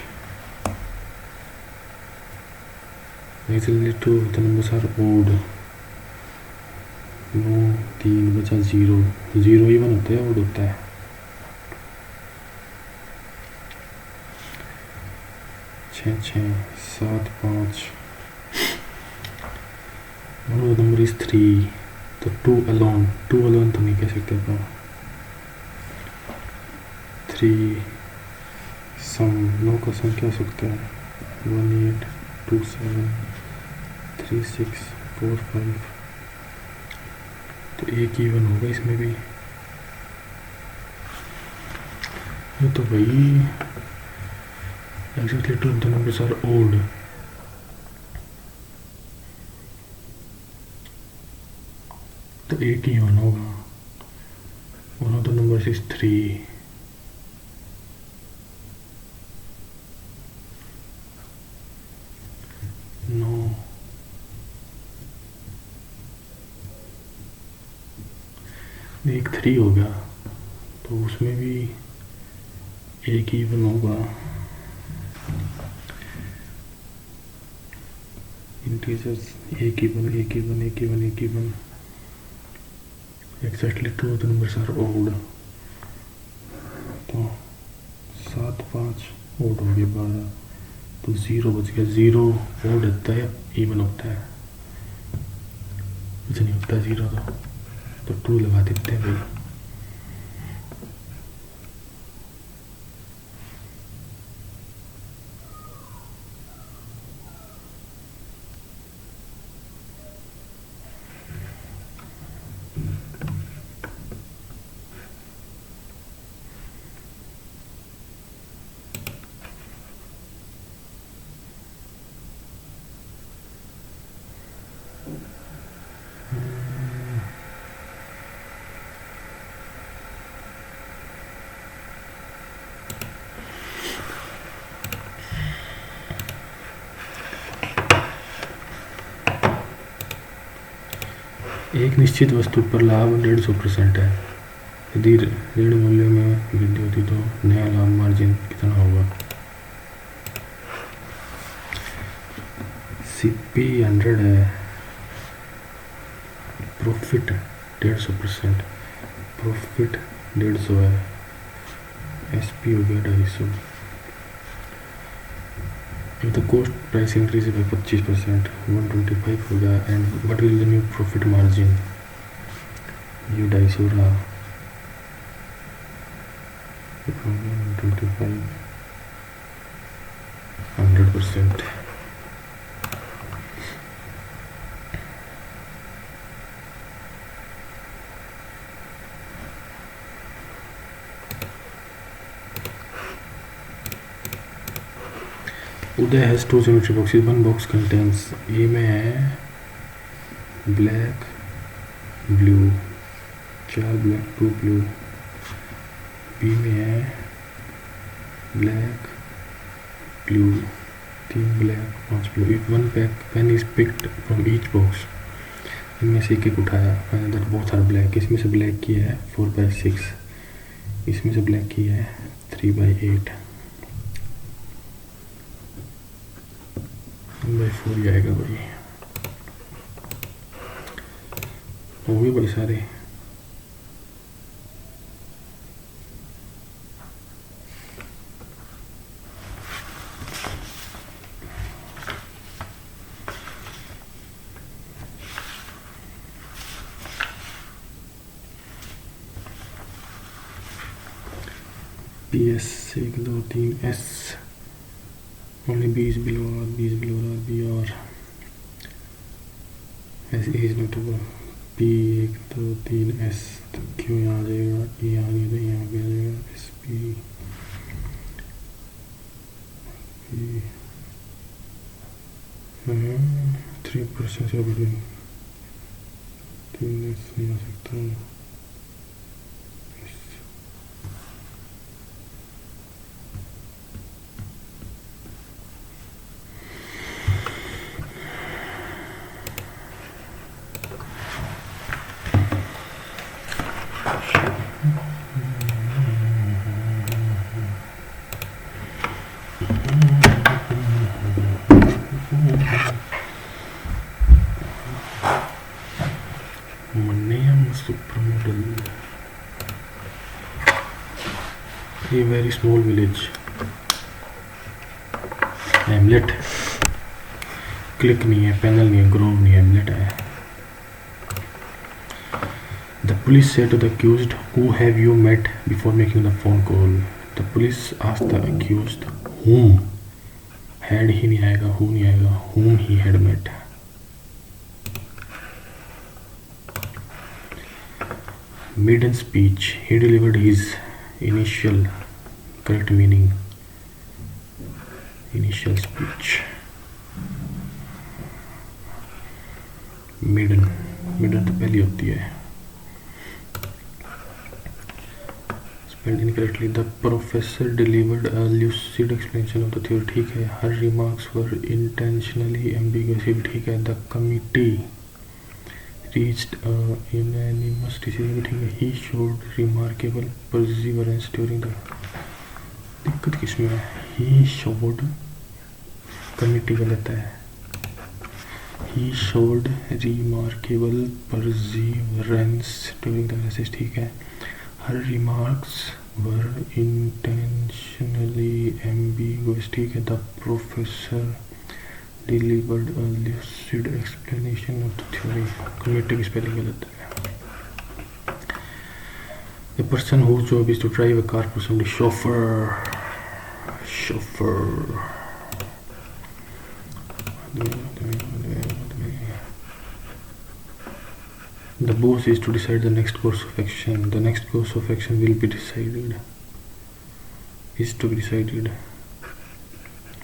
Exactly 2 of the numbers are odd। 9 3 बचा 0, 0 इवन होता है, odd होता है। 6 6 7 5। One of the number is 3 तो 2 alone तो नहीं कह सकते तो 3 सम 9 का सम क्या हो सकता है, 1 8 2 7 3 6 4 5। तो एक इवन होगा इसमें भी, ये तो भाई exactly 2 of the numbers are odd। तो एक ही होना होगा। One of the numbers is 3। No, एक 3 हो गया तो उसमें भी एक ही वन होगा। इंटीजर्स एक ही one exactly 2 of the numbers are odd. तो 7 5 ओड हो गया 12 तो 0 बच गया। 0 ओड होता है इवन होता है, कुछ नहीं होता 0 तो 2 लगा देते हैं भाई। एक निश्चित वस्तु पर लाभ 150% है। यदि ऋण मूल्य में वृद्धि होती तो नया लाभ मार्जिन कितना होगा? CP 100 है, प्रॉफिट 150%, प्रॉफिट 150 है, SP हो गया 250। If the cost price increases by 25%, 125 हो गया। And what will the new profit margin? ये 250 रहा, 125 100%। Uday has 2 geometry boxes, 1 box contains. A में है black blue, 4 black 2 blue. B में है black blue, 3 black 5 blue. If 1 pen is picked from each box, इनमें से एक उठाया, find that both are black. इसमें से ब्लैक की है 4/6, इसमें से ब्लैक की है 3/8। 1/4 ही आएगा भाई। हो गए भाई सारे। PS 1 2 3 S only B is below R, B is below R, B or S A is notable। P 1 2 3 S तो Q यहाँ आ जाएगा, E यहाँ नहीं तो यहाँ भी आ जाएगा, S P 3% से बिटवीन 3 S नहीं आ सकता। A very small village, Hamlet। Click नहीं है, पैनल नहीं है, ग्रोव नहीं है, Hamlet है। The police said to the accused, "Who have you met before making the phone call?" The police asked the accused, whom had ही नहीं आएगा, who नहीं आएगा, whom he had met। Maiden speech, he delivered his initial correct meaning, initial speech। maiden तो पहली होती है। spelled incorrectly, the professor delivered a lucid explanation of the theory, ठीक है। her remarks were intentionally ambiguous, ये भी ठीक है। the committee reached a unanimous decision, ठीक है। he showed remarkable perseverance during the, दिक्कत किसमें है, he showed, कमिटी गलत है, he showed remarkable perseverance during the analysis, ठीक है। her remarks were intentionally ambiguous, ठीक है। the professor delivered a lucid explanation of the theory, committee की स्पेलिंग गलत है। the person whose job is to drive a car for somebody, chauffeur। The boss is to decide the next course of action, the next course of action will be decided, is to be decided,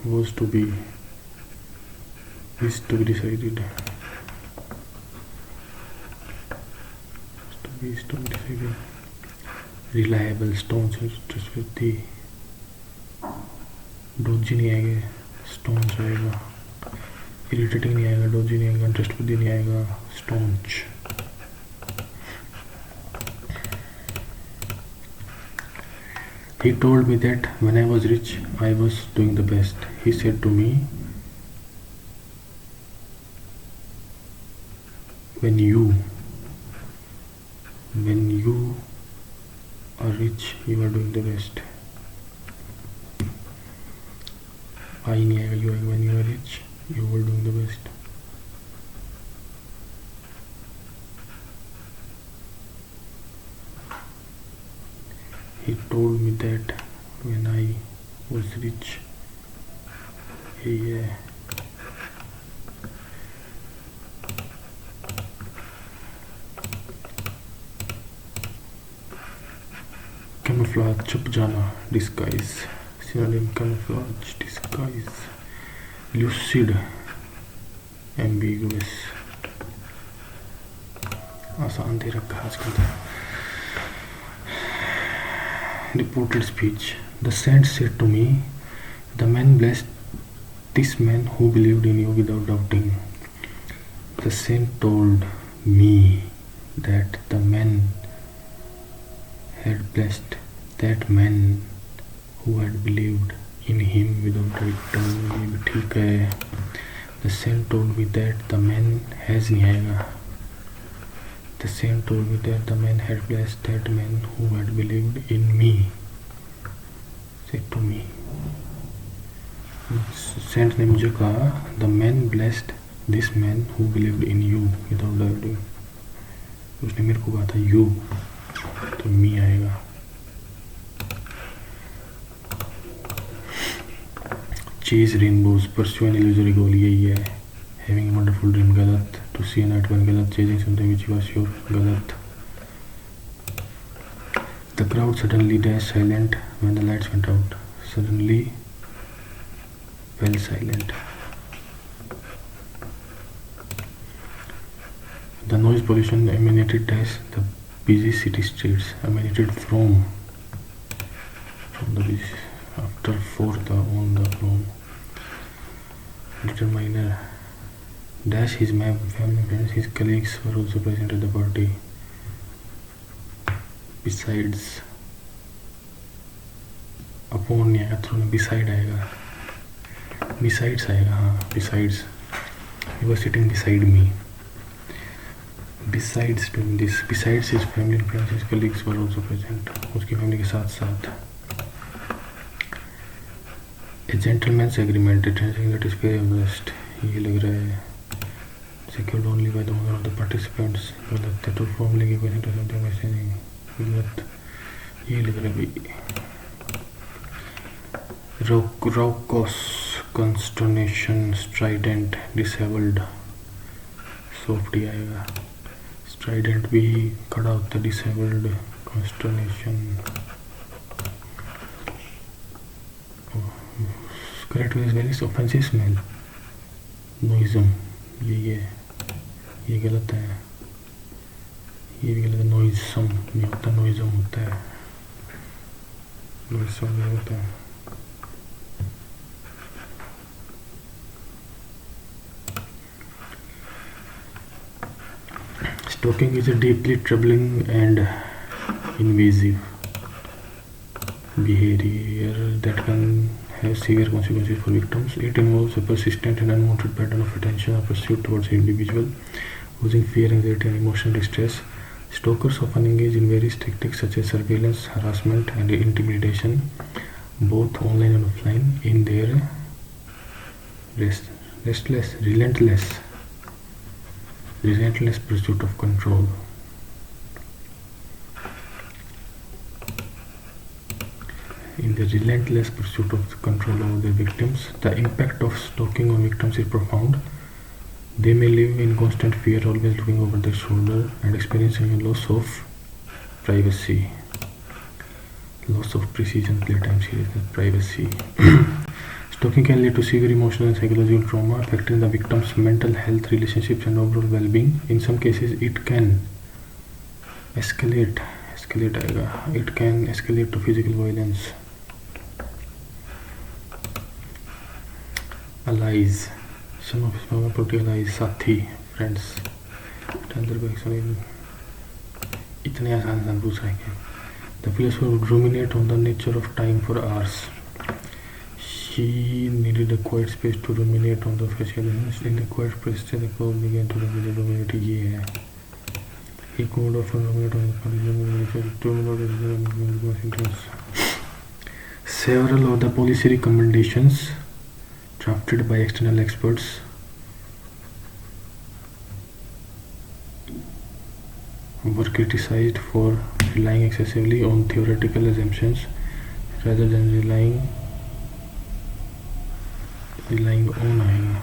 was to be, is to be decided, is to be decided। reliable, stones, trustworthy, doji नहीं आएगा, stones आएगा। Irritating नहीं आएगा, doji नहीं आएगा, trustworthy नहीं आएगा, stones. He told me that when I was rich, I was doing the best. He said to me, when you are rich, you are doing the best। I नहीं आएगा, you आएगा। when you are rich, you are doing the best। He told me that when I was rich, yeah। camouflage, छुप जाना, disguise, synonym camouflage, disguise। lucid, ambiguous, आसान दे रखा है आजकल। reported speech, the saint said to me, the man blessed this man who believed in you without doubting। the saint told me that the man had blessed that man who had believed in him without doubting। ये भी ठीक है। The same told me that the man has नहीं आएगा. The same told me that the man had blessed that man who had believed in me. Said to me. Saint ने मुझे कहा, the man blessed this man who believed in you without doubting. उसने मेरे को कहा था you, तो me आएगा. Chase rainbows, pursue an illusory goal, यही है. Having a wonderful dream, गलत. To see a night one, गलत. Chasing something which was sure, गलत. The crowd suddenly dashed silent when the lights went out. Suddenly fell silent. The noise pollution emanated as the busy city streets, emanated from the busy, after fourth on the prom. Determiner dash his map, family, friends, his colleagues were also present at the party. Besides, upon नहीं आएगा, through में beside आएगा. Besides आएगा, हाँ, besides. He was sitting beside me. Besides doing this, besides his family and friends, his colleagues were also present. उसकी family के साथ साथ. A gentleman's agreement, that is fair and just. ये लग रहा है secured only by the owner of the participants. गलत है. To formally give consent to something by saying. गलत. ये लग रहा है भाई. Raucous, consternation, strident, disabled. Soft ही आएगा. Strident भी खड़ा होता है. Disabled, consternation. Correct with very offensive smell. Noisome, ये गलत है. ये भी गलत है. Noisome नहीं होता, noisome होता है. Noisome नहीं होता है. Stalking is a deeply troubling and invasive behavior that can have severe consequences for victims. It involves a persistent and unwanted pattern of attention or pursuit towards an individual, causing fear, anxiety, and emotional distress. Stalkers often engage in various tactics such as surveillance, harassment, and intimidation, both online and offline, in their relentless pursuit of control. In the relentless pursuit of control over their victims, the impact of stalking on victims is profound. They may live in constant fear, always looking over their shoulder and experiencing a loss of privacy. Loss of precision, playtime, seriousness, privacy. Stalking can lead to severe emotional and psychological trauma, affecting the victim's mental health, relationships, and overall well-being. In some cases, it can escalate to physical violence. Allies, some of his former political allies, साथी, friends. इतने आसान पूछ रहे हैं. The philosopher would ruminate on the nature of time for hours. She needed a quiet space to ruminate on the facial. In the quiet space, the crowd began to ruminate. ये है. He could often ruminate on the several of the policy recommendations drafted by external experts were criticized for relying excessively on theoretical assumptions rather than relying on आएगा.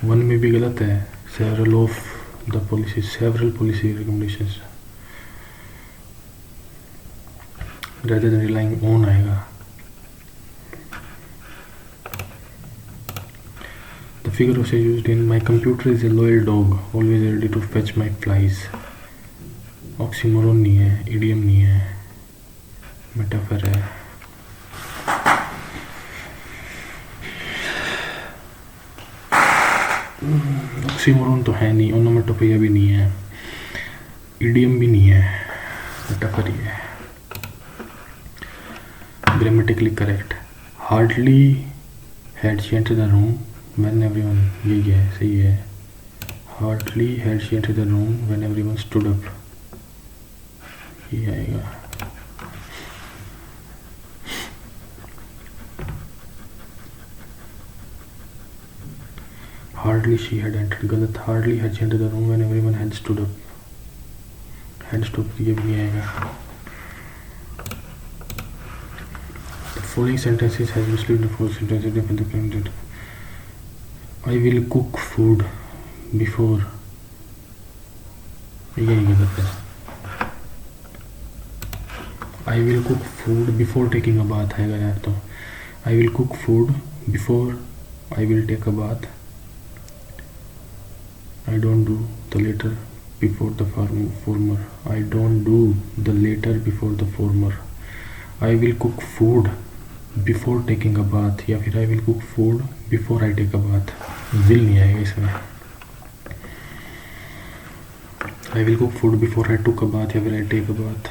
One में भी गलत है. several policy recommendations rather than relying on आएगा. The figure also used in my computer is a loyal dog, always ready to fetch my flies. Oxymoron नहीं है, idiom नहीं है, metaphor है. Oxymoron तो है नहीं, onomatopoeia भी नहीं है, idiom भी नहीं है, metaphor ही है. Grammatically correct. Hardly had she entered the room when everyone, यही है, सही है। Hardly had she entered the room when everyone stood up, ये आएगा। हार्डली शी हैड एंटर्ड, गलत। Hardly had she entered the room when everyone had stood up, had stood up ये भी नहीं आएगा। Following sentences has received the following sentences define the candidate. I will cook food before, ये गलत है। I will cook food before taking a bath है यार, तो I will cook food before I will take a bath. I don't do the latter before the former. I don't do the latter before the former. I will cook food before taking a bath, या फिर I will cook food before I take a bath, will नहीं आएगा इसमें। I will cook food before I took a bath या फिर I take a bath.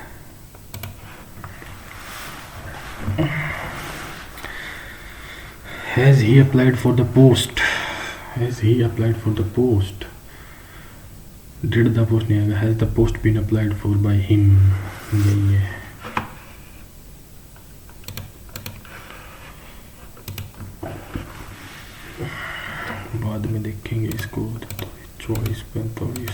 Has he applied for the post, has he applied for the post, did the post नहीं आएगा। Has the post been applied for by him, यही है। बाद में देखेंगे इसको। 24-45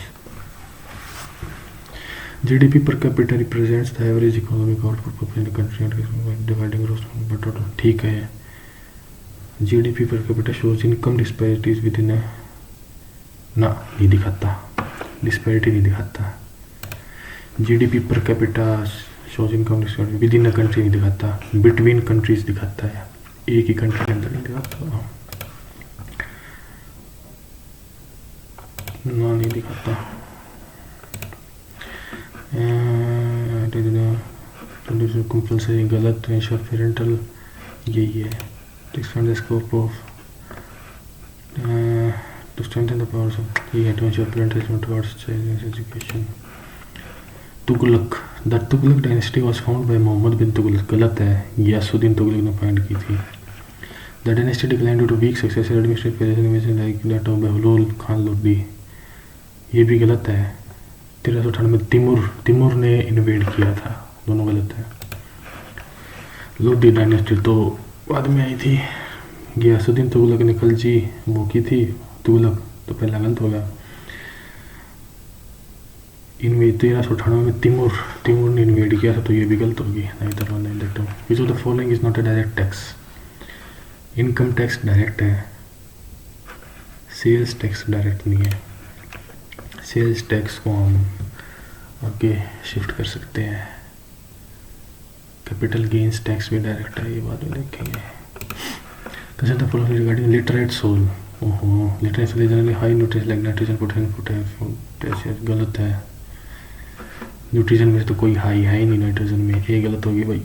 GDP per capita represents the average economic output population in country and dividing but ठीक है। GDP per capita shows income disparities with in, ना नहीं दिखाता, डिस्पैरिटी नहीं दिखाता। GDP per capita shows income disparity with in a country नहीं दिखाता, between countries दिखाता है, एक ही कंट्री के अंदर नहीं दिखाता, ना नहीं दिखाता। कंपल्सरी गलत, तो इंश्योर पेरेंटल यही है। To expand the scope of, to strengthen the powers of, ये है to ensure parental towards child education. Tughlaq, the Tughlaq dynasty was found by Mohammad bin Tughlaq, गलत है, गयासुद्दीन तुगलक ने फाइंड की थी। The dynasty declined due to weak successor administrative like that of Bahlul Khan Lodi, ये भी गलत है। 1398 में तिमूर ने इन्वेड किया था, दोनों गलत है। लोधी डायनेस्टी तो बाद में आई थी, गयासुद्दीन तुगलक ने खलजी वो की थी, तुगलक तो पहला गलत हो गया। इनवेड 1398 में तिमूर ने इन्वेड किया था, तो ये भी गलत होगी। विच of the following is not a direct tax, income tax direct है, सेल्स टैक्स डायरेक्ट नहीं है। सेल्स टैक्स को हम आगे शिफ्ट कर सकते हैं। कैपिटल गेन्स टैक्स भी डायरेक्ट है, ये बाद में देखेंगे। Consider the following regarding laterite soil, ओहो laterite soil generally high nutrition like nitrogen potassium, गलत है। न्यूट्रिशन में तो कोई हाई है ही नहीं नाइट्रोजन में, ये गलत होगी भाई।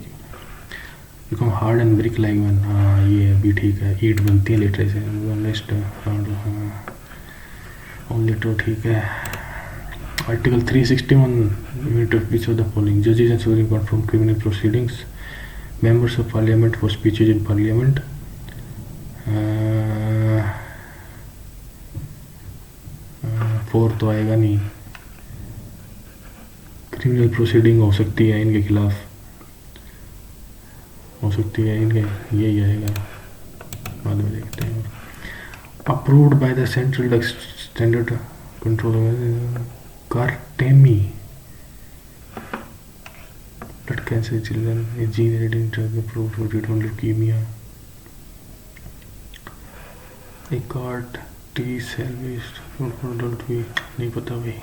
Become hard and brick like one, हाँ ये भी ठीक है। ईट बनती है लिटरेचर, हाँ ओनली टू ठीक है। Article 361 which of the following जजेस and supreme court from criminal proceedings, members of parliament for speeches in parliament, four तो आएगा नहीं। क्रिमिनल प्रोसीडिंग हो सकती है इनके खिलाफ, हो सकती है इनके, यही आएगा, बाद में देखते हैं। Approved by the central standard control कार्टेमी, blood cancer children, a gene editing drug approved for treatment leukaemia. A कार्ट T cell based for adult भी नहीं पता भाई।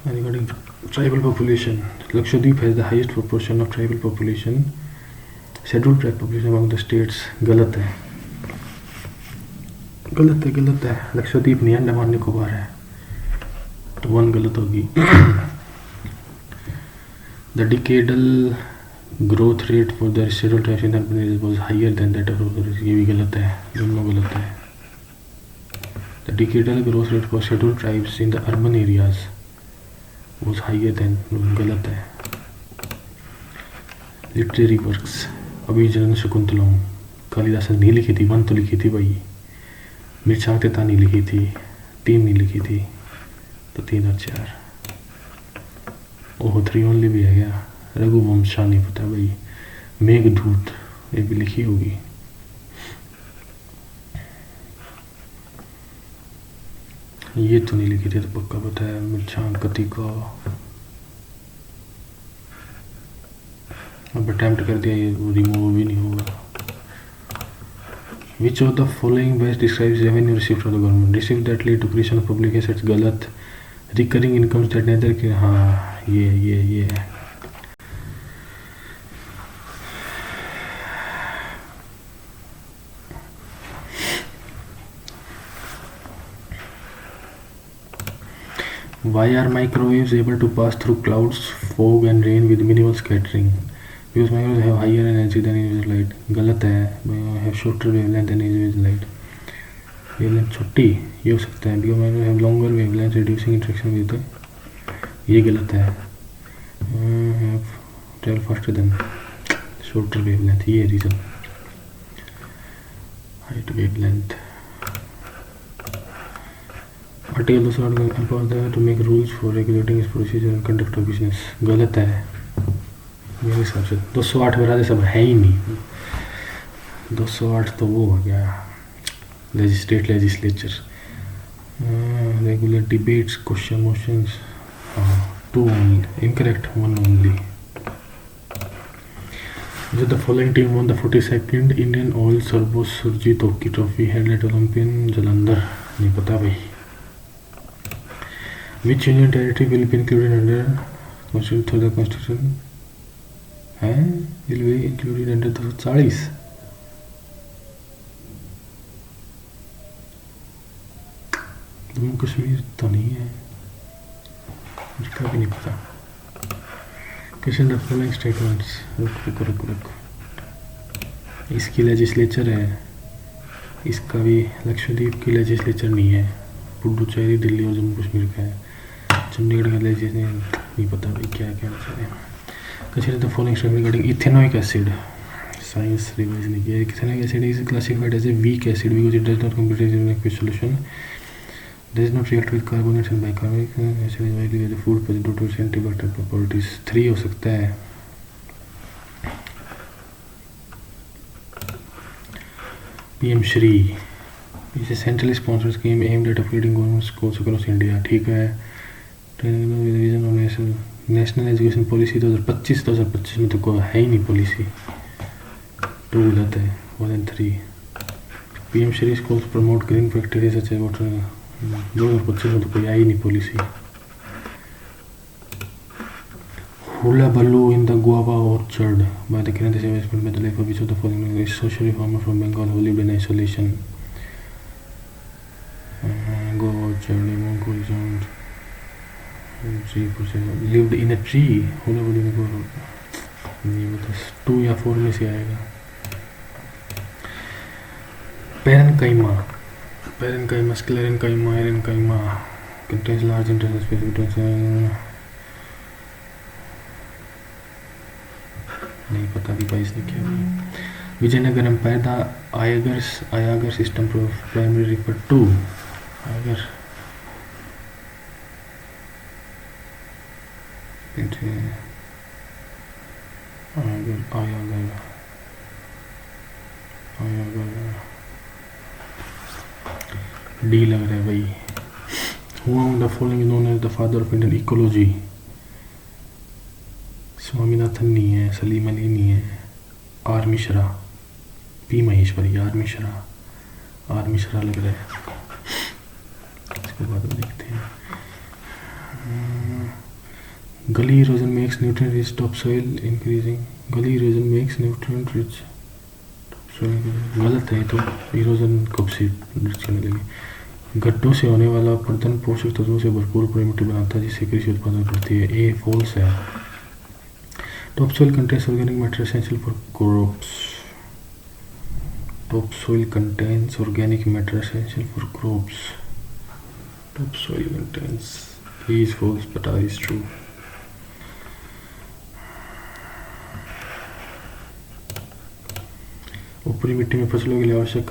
Regarding tribal population, Lakshadweep has the highest proportion of tribal population, scheduled tribe population among the states, गलत है, गलत है, गलत है। लक्षद्वीप नहीं, अंडमान निकोबार है, तो वन गलत होगी। The decadal growth rate for the scheduled tribes in the was higher than that of others, ये भी गलत है, दोनों गलत है। The decadal growth rate for scheduled tribes in the urban areas was higher than, गलत है। लिटरेरी वर्क्स, अभिजन शकुंतलम, कालिदास ने नहीं लिखी थी, वन तो लिखी थी भाई, मिर्चांग तेता नहीं लिखी थी, 3 नहीं लिखी थी, तो 3 और 4। ओहो 3 ओनली भी है क्या? रघुवंशा नहीं पता भाई। मेघदूत ये भी लिखी होगी। ये तो नहीं लिखी थी, तो पक्का पता है। मिर्चांग कतिका, अब अटेम्प्ट कर दिया, ये रिमूव भी नहीं होगा। Which of the following best describes revenue received from the government? Received that lead to creation of public assets, गलत। Recurring incomes that neither के, हाँ ये है। Why are microwaves able to pass through clouds, fog and rain with minimal scattering? Because microwaves have higher energy than invisible light, गलत है। Have shorter wavelength than invisible light, wavelength छोटी ये हो सकता है। बिकॉज मैंने have longer wavelength reducing interaction with, ये गलत है। Have travel faster than shorter wavelength, ये reason. Height wavelength. Article 208 empower to make rules for regulating its procedure and conduct of business, गलत है मेरे हिसाब से। 208 वगैरह सब है ही नहीं। 208 तो वो हो गया state legislature. Regular debates, question motions, 2 only incorrect, 1 only. जो the following team won the 42nd Indian oil servo Surjit hockey trophy held at Olympian Jalandhar, नहीं पता भाई। Which union territory will be included under constitution है, will be included under 240। Jammu Kashmir तो नहीं है, इसका भी नहीं पता। क्वेश्चन द फॉलोइंग स्टेटमेंट्स, रुक। इसकी लेजिस्लेचर है, इसका भी लक्षद्वीप की लेजिस्लेचर नहीं है। पुडुचेरी दिल्ली और जम्मू कश्मीर का है। चंडीगढ़ का लेजिस्लेचर नहीं पता भाई क्या क्या है। Question the following statement regarding ethanoic acid, science revise नहीं किया। Ethanoic acid is classified as a weak acid because it does not complete in aqueous solution, does not react with carbonates and bicarbonate acid is widely as a food due to its antibacterial properties। 3 हो सकता है। PM Shri is a centrally sponsored scheme aimed at upgrading government schools across India, ठीक है। Revision of national education policy 2025 में तो कोई है ही नहीं पॉलिसी, 2 गलत है। 1 and 3। PM Shri schools promote green practices such as water, 2025 में तो कोई आई नहीं policy. Hula Ballu in the guava orchard by the current investment by the life of each of the following is social reformer from Bengal who lived in isolation। Go orchard, Mongo sound, tree process, lived in a tree। हुला बल्लू में को नहीं बता, 2 या 4 में से आएगा। Parenchyma, sclerenchyma, erenchyma contains large internal space between, नहीं पता भी भाई इसने क्या किया। Vijayanagara empire the Ayagar system primarily refer to Ayagar D लग रहा है भाई। Who among the following is known as the father of Indian ecology? Swaminathan नहीं है, सलीम अली नहीं है, R Mishra, P Maheshwari, R Mishra लग रहा है। इसके बाद देखते हैं। Gully erosion makes nutrient rich topsoil increasing, gully erosion makes nutrient rich topsoil, गलत है तो। इरोजन कब से रिच करने लगे। गड्ढों से होने वाला अपरदन पोषक तत्वों से भरपूर मिट्टी बनाता है जिससे कृषि उत्पादन बढ़ती है, ए फॉल्स है। Topsoil contains organic matter essential for crops. Topsoil contains organic matter essential for crops. Topsoil contains, is false but R is true। ऊपरी मिट्टी में फसलों के लिए आवश्यक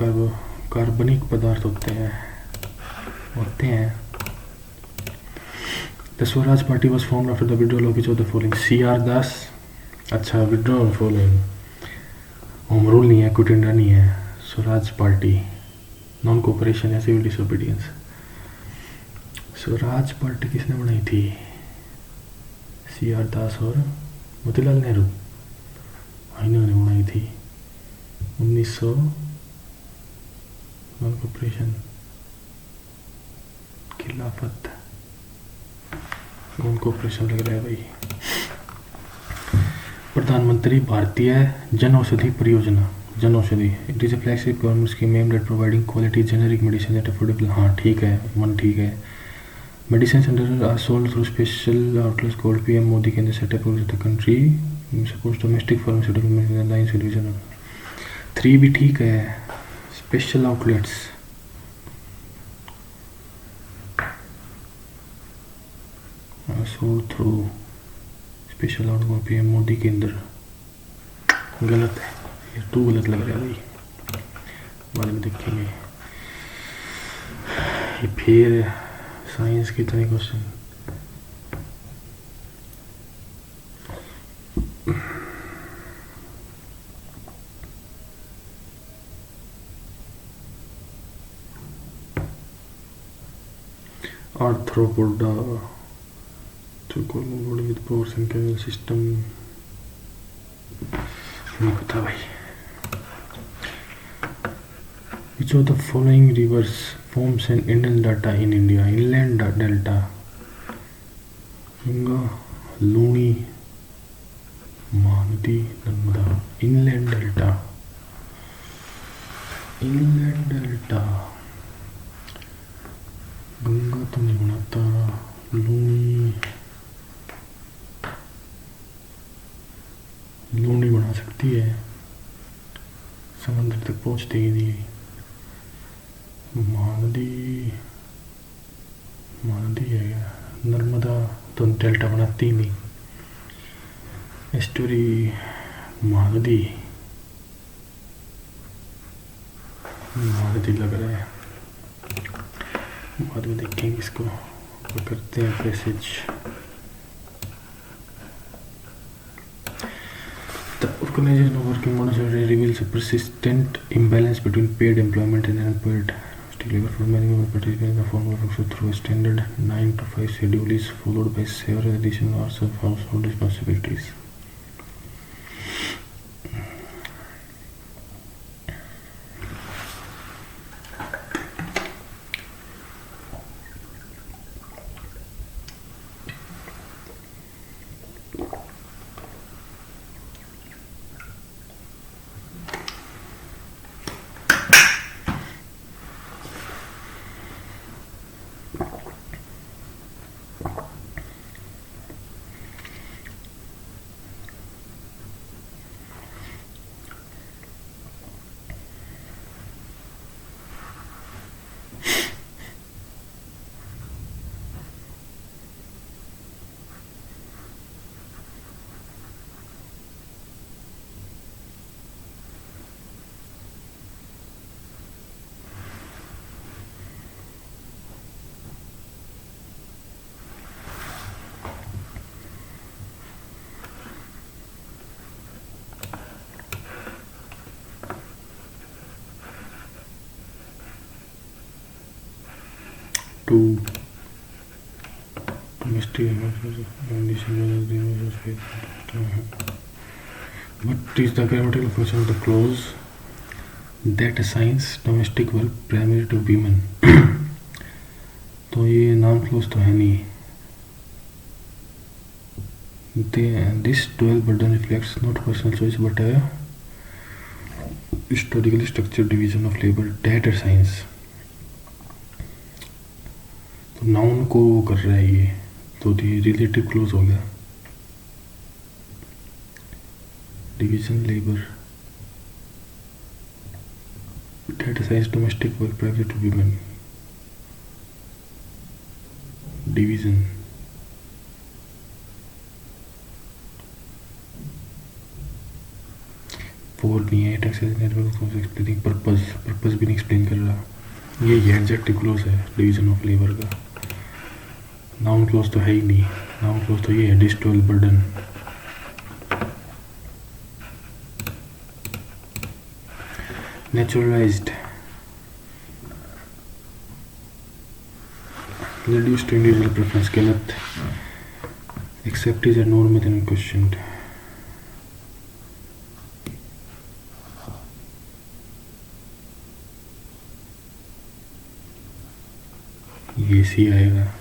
कार्बनिक पदार्थ होते हैं the Swaraj party was form after the withdrawal of which of the following CR दास। अच्छा, विड्रॉल फॉलोइंग होम रूल नहीं है, क्विट इंडिया नहीं है, स्वराज पार्टी, नॉन कोऑपरेशन या सिविल डिसोबीडियंस। स्वराज पार्टी किसने बनाई थी? CR दास और मोतीलाल नेहरू, इन्होंने बनाई थी 1900। नॉन कोऑपरेशन, खिलाफत, नॉन कोऑपरेशन लग रहा है भाई। प्रधानमंत्री भारतीय जन औषधि परियोजना, Jan Aushadhi, it is a flagship government scheme aimed at providing quality generic medicine at affordable. हाँ ठीक है, मन ठीक है। Medicine under are sold through special outlets called PM Modi can setup in the country suppose domestic pharmaceutical medicine lines division. 3 भी ठीक है, special outlets. Sold through special outlet PM Modi के अंदर, गलत है, ये 2 गलत लग रहा है भाई, बाद में देखेंगे। ये फिर साइंस के तरह question. Arthropoda with pores and canal system, नहीं पता भाई। Which of the following rivers forms an inland delta in India? Inland delta, Ganga, Luni, Mahanadi, Narmada. inland delta, inland delta, Ganga तो नहीं बनाता, लूनी बना सकती है, समंदर तक पहुंचती ही नहीं। महानदी है, नर्मदा तो डेल्टा बनाती ही नहीं। एस्टुरी, महानदी लग रहा है, बाद में देखेंगे इसको, करते हैं passage. The organization of working monosyllable reveals a persistent imbalance between paid employment and unpaid labor for many women participating in the formal workforce through a standard 9 to 5 schedule is followed by several additional hours of household responsibilities. To domestic what is the grammatical function of the clause that assigns domestic work primarily to women? तो ये नाम close तो है नहीं। This dual burden reflects not personal choice but a historically structured division of labor that assigns। तो noun को कर रहा है ये, तो ये रिलेटिव क्लोज हो गया। Division labour that assigns domestic work primarily to women, division 4 नहीं है, 8 access network clause explaining purpose भी नहीं एक्सप्लेन कर रहा। ये एडजेक्टिव क्लोज है डिवीजन ऑफ लेबर का। नाउन क्लोज तो है ही नहीं, नाउन क्लोज तो ये है डिस्टोल burden. Naturalised, reduced to individual preference, गलत। Except is a norm within question। ये सी आएगा।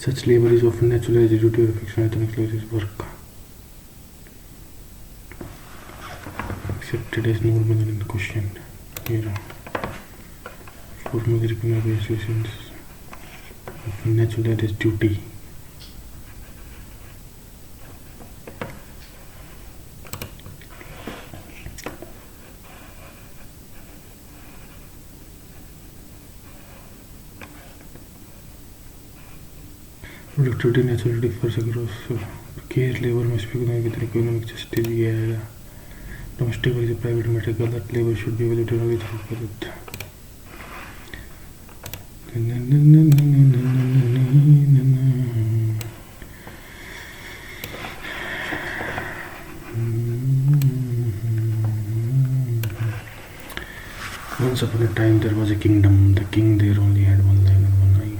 Such labor is often naturalized due to affection and exclusive work. Accepted as normal and questioned. Here, formal recognitions often naturalized as duty. Productivity naturally differs across case labor must be economic with economic justice ये आएगा। Domestic work is a private matter, that labor should be evaluated only through merit. Once upon a time there was a kingdom. The king there only had one leg and one eye.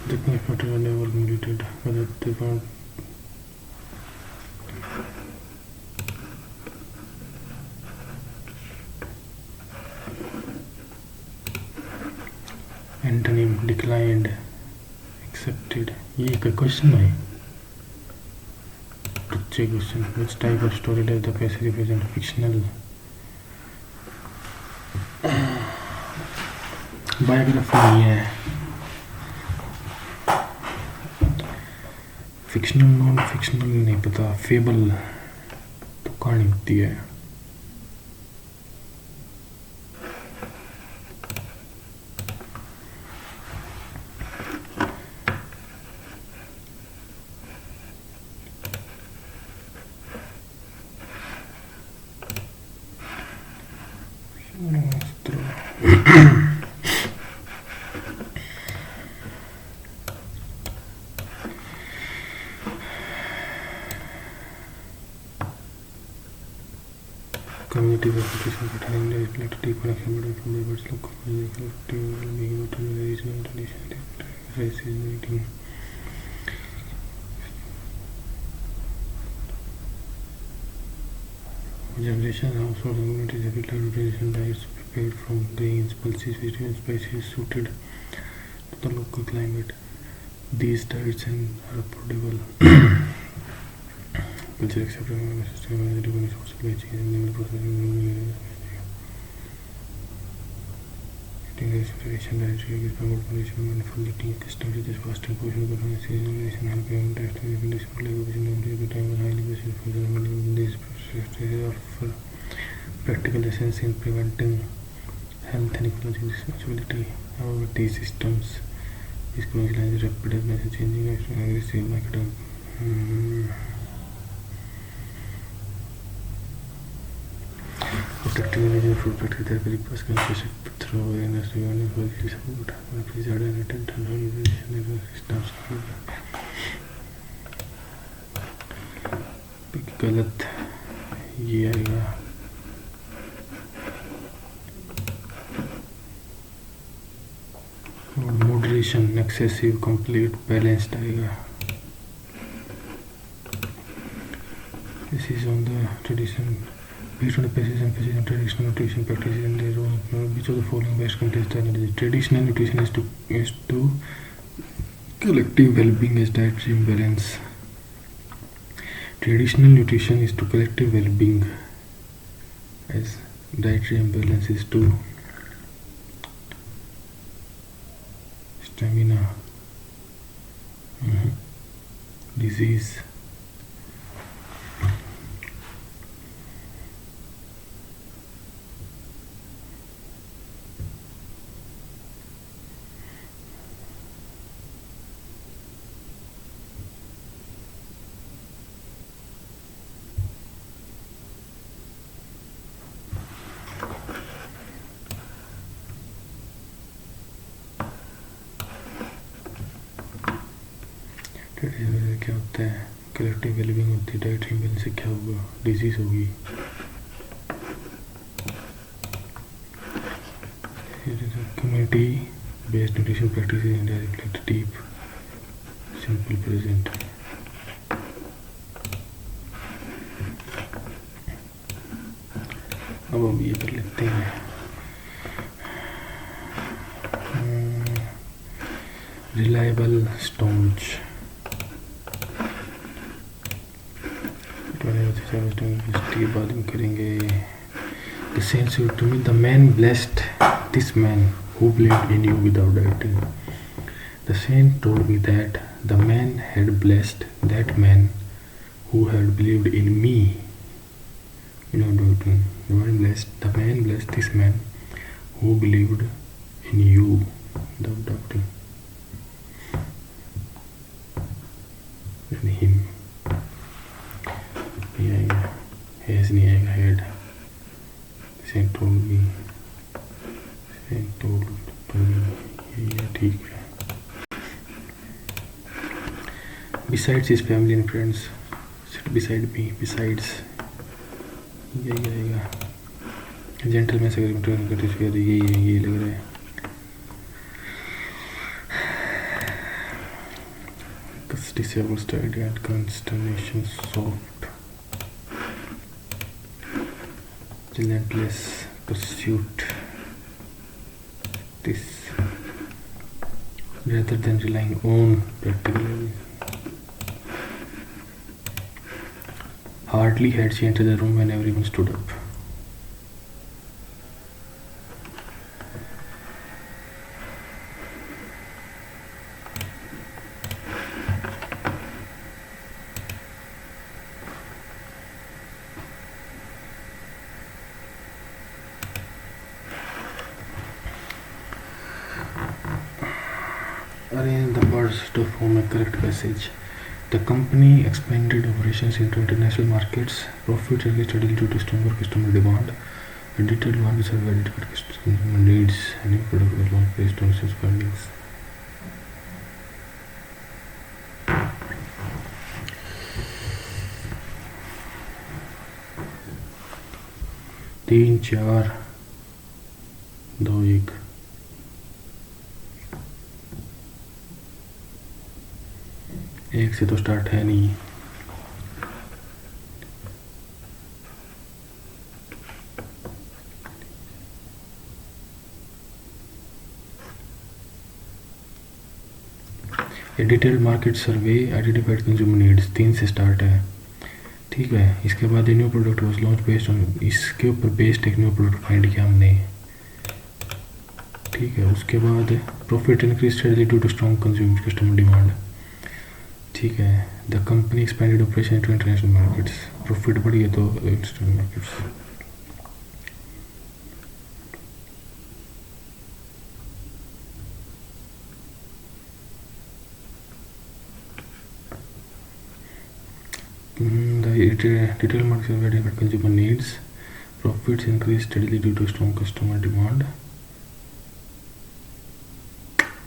The effort was never completed, whether they found antonym declined, accepted. ये का question है, अच्छे question. Which type of story does the passage represent? Fictional, biography नहीं है। Fictional non fictional नहीं पता। Fable तो कहानी होती है। Community reputation for telling the reflect deep connection between neighbors, local collective well-being, between the regional tradition, racism, meeting. Generation household communities have declared nutrition diets prepared from grains, pulses, vegetables, spices suited to the local climate. These diets are affordable. culture acceptable system supply chain processing exploration directory promote position for the team custom is fast and position organization helping testing display position every time highly position for this process offer practical lessons in preventing health and ecological responsibility. However, these systems is commercialized rapid message changing aggressive marketing. Protecting religion for practice therapy requires conscious through awareness, awareness, policy support, preserve and attempt and organization systems. गलत ये आएगा moderation, excessive, complete, balanced आएगा. This is on the tradition. Based on the basis emphasis on traditional nutrition practices and their role, which of the following best contains the analysis? Traditional nutrition is to collective well-being as dietary imbalance. Traditional nutrition is to collective well-being as dietary imbalance is to stamina, disease. क्या होता है collective wellbeing होती है dietary imbalance से क्या होगा disease होगी community based nutrition practice India reflect deep simple present अब हम ये कर लेते हैं रिलायबल स्टोन्स बाद में करेंगे the saints to me the man blessed this man who believed in you without doubting. The saint told me that the man had blessed that man who had believed in me without doubting. The man blessed this man who believed in you without doubting. In him. Has नहीं आएगा head. Saint told me. Saint told me. ये ठीक है. Besides his family and friends, sit beside me. Besides, ये आएगा. Gentleman से अगर interview करते फिर ये लग रहा है. Disabled study and consternation soft. Relentless pursuit. This rather than relying on practically. Hardly had she entered the room when everyone stood up. Arrange the words to form a correct passage. The company expanded operations into international markets. Profits increased steadily due to stronger customer demand. A detailed market survey identified customer needs and new product was launched based on such findings. तीन चार दो एक एक से तो start है नहीं. A detailed market survey identified consumer needs. 3 से स्टार्ट है. ठीक है। इसके बाद new product was launch based on, इसके ऊपर बेस्ड एक न्यू प्रोडक्ट फाइंड किया हमने। ठीक है। उसके बाद profit increase steadily due to strong consumer customer demand. ठीक है। The company expanded operation to international markets, profit बढ़ी है तो international markets. The retail markets are very different consumer needs. Profits increase steadily due to strong customer demand.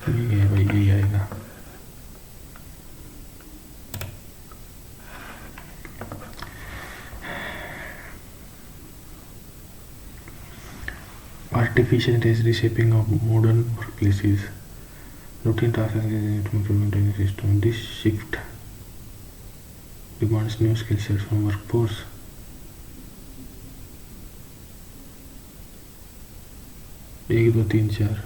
यही है भाई, यही आएगा। Artificial intelligence reshaping of modern workplaces. Routine tasks and improvement system. This shift demands new skill sets from workforce. एक दो तीन चार।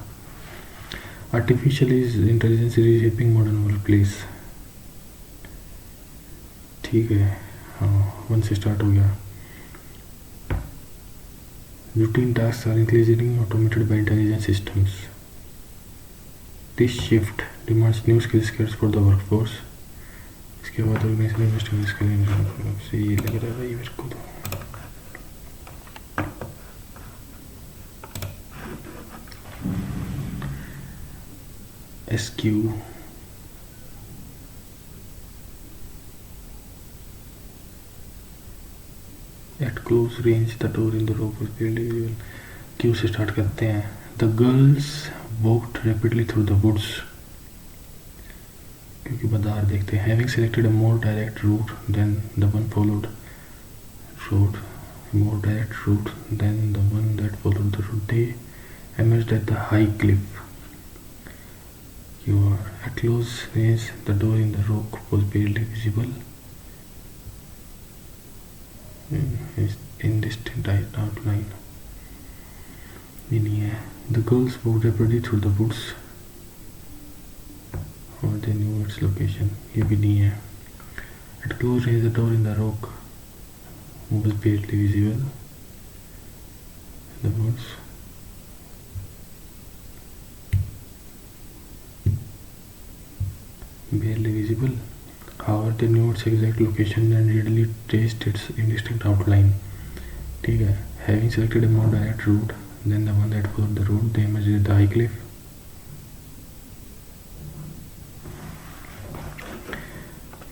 Artificial intelligence reshaping modern work place. ठीक है। हाँ, 1 से स्टार्ट हो गया। Routine tasks are increasingly automated by intelligent systems. This shift demands new skills for the workforce. इसके बाद ऑर्गेनाइजेशन इन्वेस्टिंग इसके लिए से ये लग रहा है भाई मेरे को तो। SQ at close range the door in the rope was clearly visible. Q से स्टार्ट करते हैं। The girls walked rapidly through the woods, क्योंकि बाजार देखते हैं। Having selected a more direct route than the one followed road, more direct route than the one that followed the route, they emerged at the high cliff. You are at close range. The door in the rock was barely visible. Indistinct outline. ये नहीं है। The girls walked rapidly through the woods, or they knew its location. ये भी नहीं है। At close range, the door in the rock was barely visible. The woods. Barely visible. However, they knew its exact location and readily traced its indistinct outline. ठीक है। Having selected a more direct route than the one that followed the route, they emerged at the high cliff.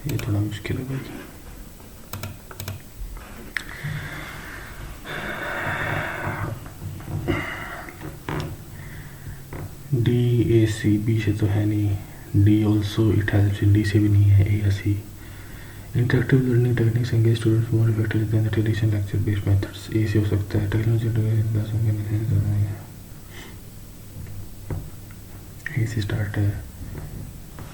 ये थोड़ा मुश्किल है भाई। D A C B से तो है नहीं। D also it helps in, D से भी नहीं है। A या C। Interactive learning techniques engage students more effectively than the traditional lecture-based methods. A से हो सकता है। टेक्नोलॉजी A से स्टार्ट है।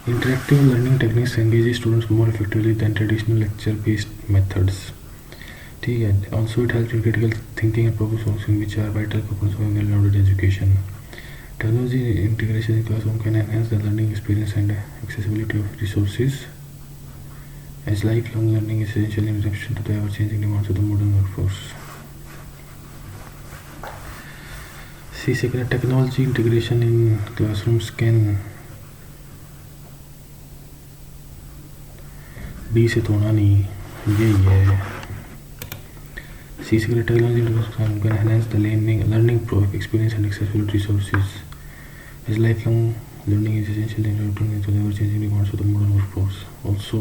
Interactive learning techniques engage students more effectively than traditional lecture-based methods. ठीक है। Also it helps in critical thinking and problem solving, which are vital components of well-rounded education. Technology integration in classroom can enhance the learning experience and accessibility of resources, as lifelong learning is essential in adaptation to the ever-changing demands of the modern workforce. C. Second, technology integration in classrooms can B से तो होना नहीं, यही है। C. Second, technology integration can enhance the learning experience and accessibility resources, as lifelong learning is essential in adapting to the ever-changing demands of the modern workforce. Also,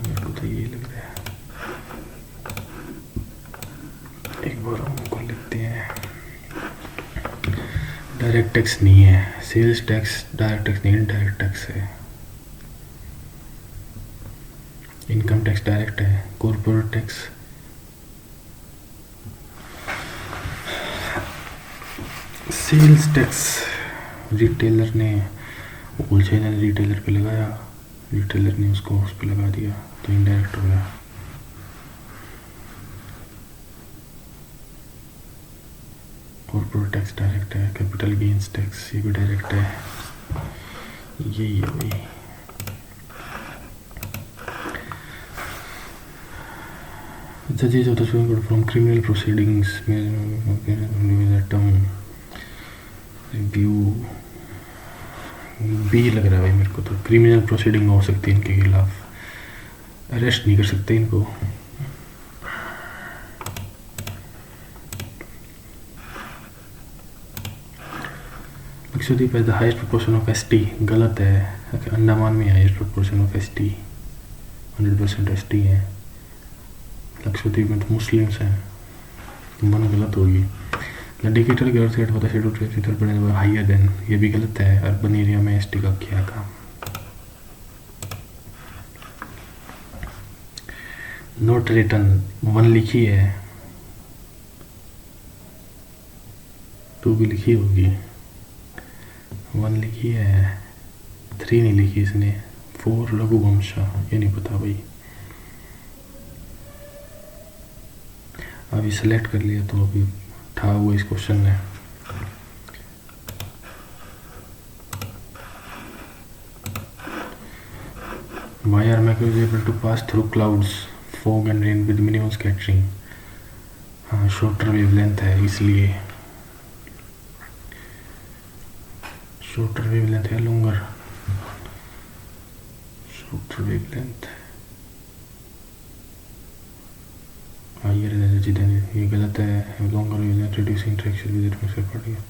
मेरे को तो ये लग रहा है। एक बार हमको लिखते हैं। डायरेक्ट टैक्स नहीं है। सेल्स टैक्स डायरेक्ट टैक्स नहीं, इनडायरेक्ट टैक्स है। इनकम टैक्स डायरेक्ट है। Corporate tax sales tax retailer ने, होलसेलर ने रिटेलर पे लगाया, रिटेलर ने उसको उस पे लगा दिया, तो इनडायरेक्ट हो गया। कॉर्पोरेट टैक्स डायरेक्ट है, कैपिटल गेन्स टैक्स ये भी डायरेक्ट है, यही है भाई। Judges of the Supreme Court from criminal proceedings review बी लग रहा है भाई मेरे को, तो क्रिमिनल प्रोसीडिंग हो सकती है इनके खिलाफ, अरेस्ट नहीं कर सकते इनको। लक्षद्वीप है the highest proportion of ST, गलत है। अंडमान में highest proportion of ST 100% ST है। लक्षद्वीप में तो मुस्लिम्स हैं, मन गलत होगी। इंडिकेटर के अर्थ सेट होता है शेड्यूल ट्राइब हाइयर देन, ये भी गलत है। अर्बन एरिया में एसटी का क्या काम। नोट रिटर्न 1 लिखी है, 2 भी लिखी होगी, 1 लिखी है, 3 नहीं लिखी इसने, 4 लघुवंशा ये नहीं पता भाई। अभी सेलेक्ट कर लिया तो अभी था वो इस क्वेश्चन में। Why are macros able to pass through clouds, fog and rain with minimal scattering? हाँ, शॉर्टर वेवलेंथ है इसलिए, शॉर्टर वेवलेंथ है longer, shorter wavelength higher energy देने, ये गलत है। Longer wavelength reduce interaction with atmosphere particle,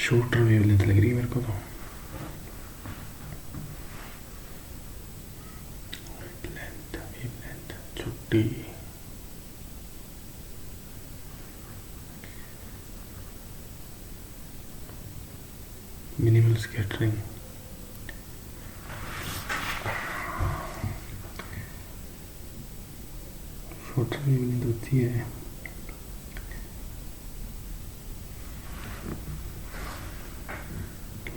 shorter wavelength लग रही है मेरे को तो। वेवलेंथ छोटी, मिनिमल स्कैटरिंग, शॉर्टर वेवलेंथ होती है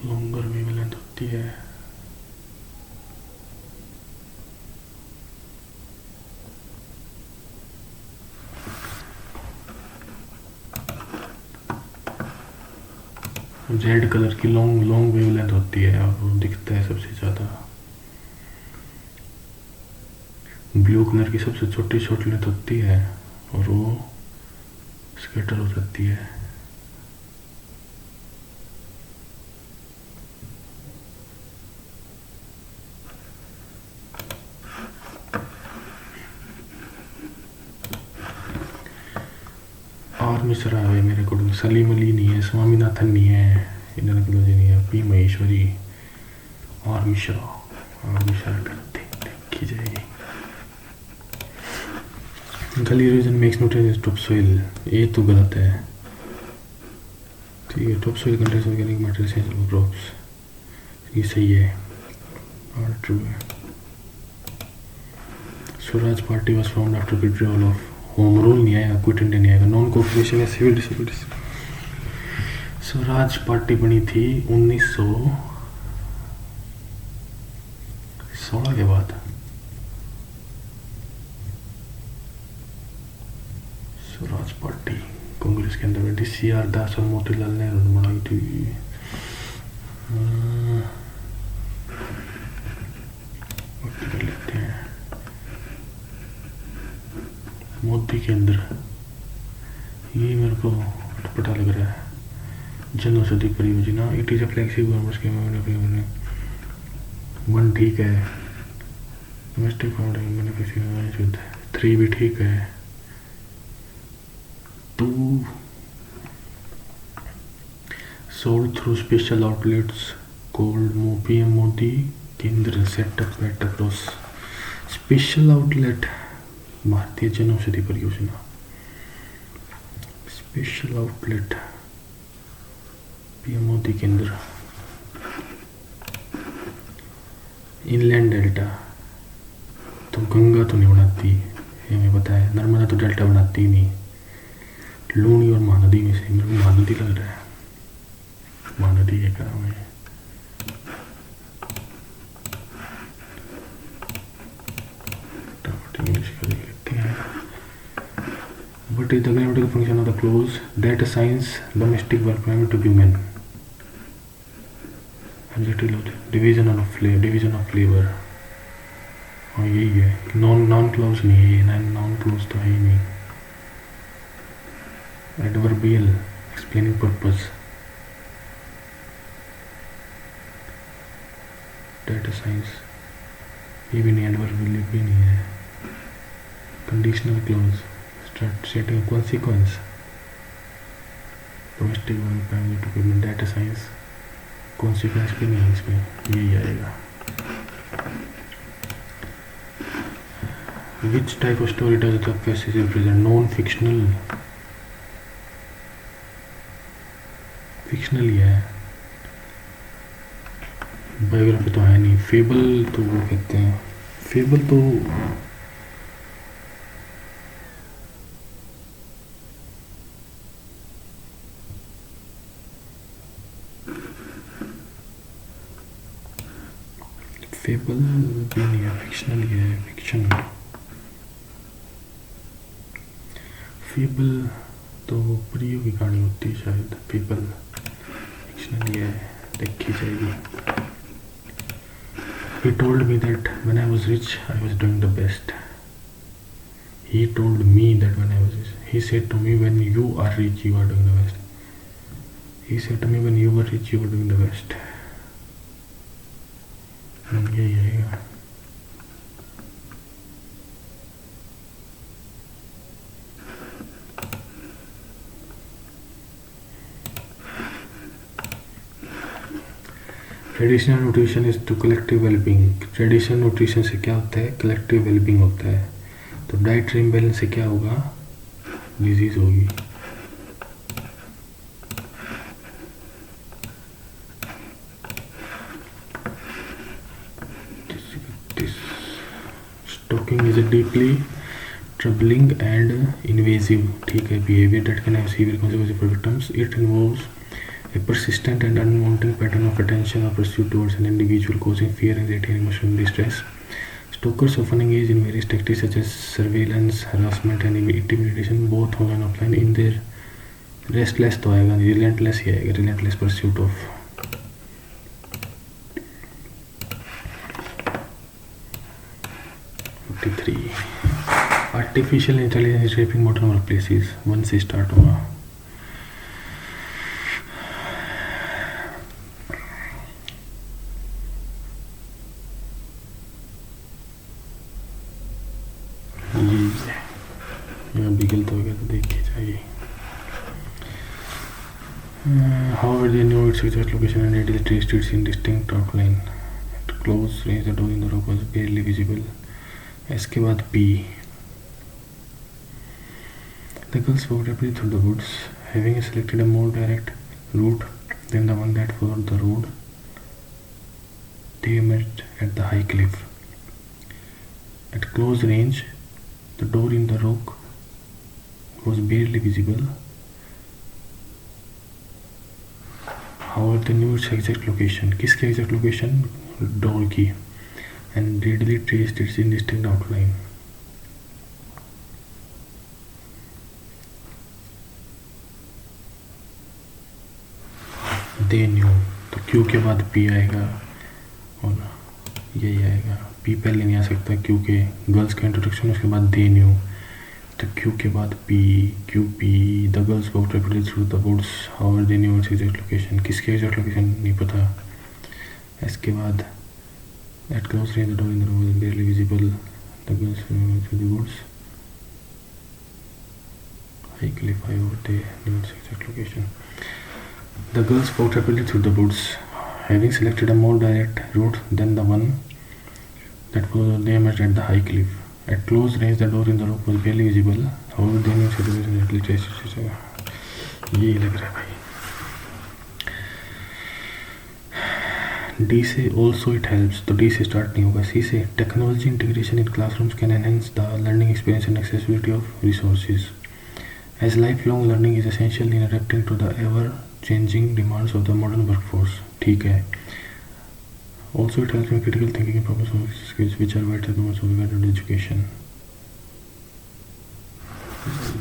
लॉन्गर वेवलेंथ होती है। रेड कलर की लॉन्ग वेवलेंथ होती है और वो दिखता है सबसे ज़्यादा। ब्लू कलर की सबसे छोटी वेवलेंथ होती है और वो स्कैटर हो जाती है। और मिश्रा है मेरे को, सलीम अली नहीं है, स्वामीनाथन नहीं है, इंडियन कॉलेज नहीं है, पी महेश्वरी और मिश्रा देखी जाएगी। गली erosion makes nutrients top soil, ये तो गलत है। ठीक है, top soil contains organic matter essential for crops, ये सही है और ट्रू है। Swaraj party was found after withdrawal of home rule नहीं आएगा, क्विट इंडिया नहीं आएगा, नॉन कोऑपरेशन या सिविल डिसोबीडियंस। स्वराज पार्टी बनी थी 1916 के बाद। स्वराज पार्टी कांग्रेस के अंदर बैठी, CR दास और मोतीलाल नेहरू ने बनाई थी। कर लेते हैं मोदी के अंदर, ये मेरे को पता लग रहा है। जन औषधि परियोजना, it is a flexible government scheme, 1 ठीक है। डोमेस्टिक मैन्युफैक्चरिंग 3 भी ठीक है। 2 sold through special outlets called PM Modi Kendra setup at across. Special outlet Bhartiya Jan औषधि परियोजना, स्पेशल आउटलेट PM मोदी केंद्र। इनलैंड डेल्टा तो गंगा तो नहीं बनाती, ये हमें पता है। नर्मदा तो डेल्टा बनाती ही नहीं। लूनी और महानदी में से मेरे को महानदी लग रहा है, महानदी है क्या है। इंग्लिश का देख लेते हैं। What is the grammatical function of the clause that assigns domestic verb primary to women? Adjective logic, division of flavor. और यही है, नॉन क्लॉज नहीं है, ये नॉन क्लॉज तो है ही नहीं. Adverbial, explaining purpose. Data science ये भी नहीं, एडवर्बियल भी नहीं है. Conditional clause, start setting consequence, domestic verb primary to payment. Data science consequence भी नहीं है इसमें, यही आएगा. Which type of story does the passage represent? Non-fictional. Fictional ही है, बायोग्राफी तो है नहीं. फेबल तो वो कहते हैं, फेबल तो फेबल भी नहीं है, फिक्शनल ही है. फिक्शन फेबल तो परियों की कहानी होती है शायद. फेबल फिक्शनल है, देखी जाएगी. He told me that when I was rich I was doing the best. He told me that when I was rich. He said to me when you are rich you are doing the best. He said to me when you were rich you were doing the best. यही आएगा. Traditional nutrition is to collective wellbeing. Traditional nutrition से क्या होता है? Collective wellbeing होता है. तो dietary imbalance से क्या होगा? डिजीज होगी. Stalking is a deeply troubling and invasive, ठीक है, behaviour that can have severe consequences for victims. It involves a persistent and unwanted pattern of attention or pursuit towards an individual, causing fear, anxiety, and emotional distress. Stalkers often engage in various tactics such as surveillance, harassment, and intimidation, both online and offline. In their restless तो आएगा, relentless ही आएगा, relentless pursuit of. Artificial intelligence is shaping modern workplaces. 1 से start होगा. यहाँ बिगल तो हो गया, तो देखिए चाहिए. However, they knew its exact location and readily traced its indistinct outline. At close range, the door in the rock was barely visible. इसके बाद B. The girls walked rapidly through the woods, having selected a more direct route than the one that followed the road. They met at the high cliff. At close range, the door in the rock was barely visible. However, they knew its exact location. किसके exact location? Door की. And readily traced its indistinct outline. They knew. तो Q के बाद P आएगा और यही आएगा. P पहले नहीं आ सकता क्योंकि गर्ल्स का इंट्रोडक्शन, उसके बाद they knew. तो Q के बाद P, QP. The girls walked rapidly through the woods. However, they knew its exact location. किसके exact location नहीं पता. इसके बाद at close range, the door in the room was barely visible. The girls went through the woods. High cliff, however, they knew its exact location. The girls walked rapidly through the woods, having selected a more direct route than the one that followed. They emerged at the high cliff. At close range, the door in the rock was barely visible. However, they knew its location readily traced. यही लग रहा है भाई. D से also it helps, तो D से start नहीं होगा. C से technology integration in classrooms can enhance the learning experience and accessibility of resources. As lifelong learning is essential in adapting to the ever-changing demands of the modern workforce. ठीक है. Also it helps in critical thinking and problem solving skills which are vital components of adult education.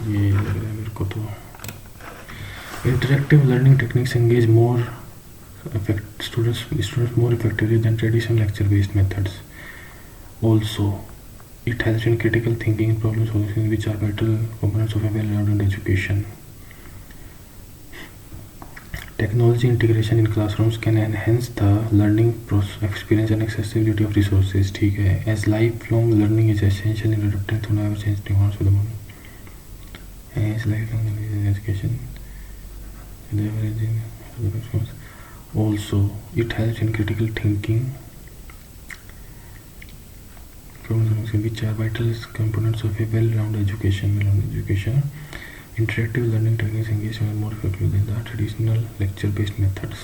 ये लग रहा है मेरे को तो। Interactive learning techniques engage more students more effectively than traditional lecture based methods. Also, it helps in critical thinking and problem solution, which are vital components of a well-rounded education. Technology integration in classrooms can enhance the learning experience and accessibility of resources. ठीक है, as lifelong learning is essential in adapting to ever-changing demands of the moment. As lifelong learning is education, also it helps in critical thinking, which are vital components of a well-rounded education. Interactive learning techniques engage more effectively than the traditional lecture-based methods.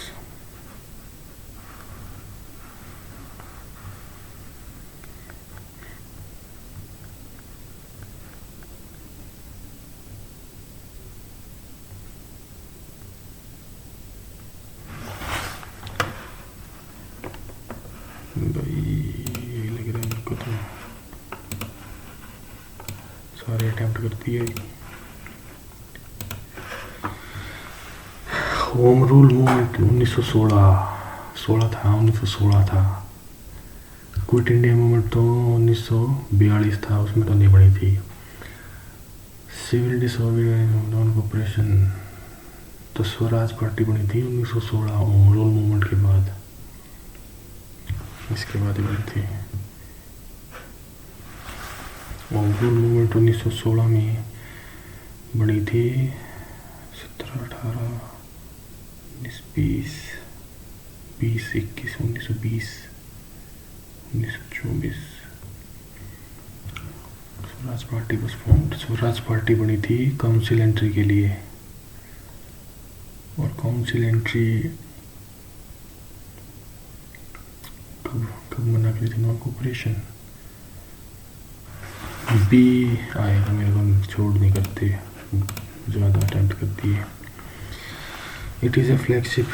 सारे attempt करती है। Home rule movement 1916 था। Quit India movement तो 1942 था, उसमें तो नहीं बनी थी। सिविल डिसऑर्डर नॉन कोऑपरेशन तो स्वराज पार्टी बनी थी 1916 होम रूल मूवमेंट के बाद, इसके बाद ही बनी थी। होम रूल मूवमेंट 1916 में बनी थी। 17, 18, 19, 20, 21, 1920, 1924 Swaraj party was formed। Swaraj party बनी थी काउंसिल एंट्री के लिए, और काउंसिल एंट्री कब मना करी थी? नॉन कोऑपरेशन बी आएगा, मेरे को छोड़ नहीं करते, ज़्यादा अटेम्प्ट करती है। It is a flagship,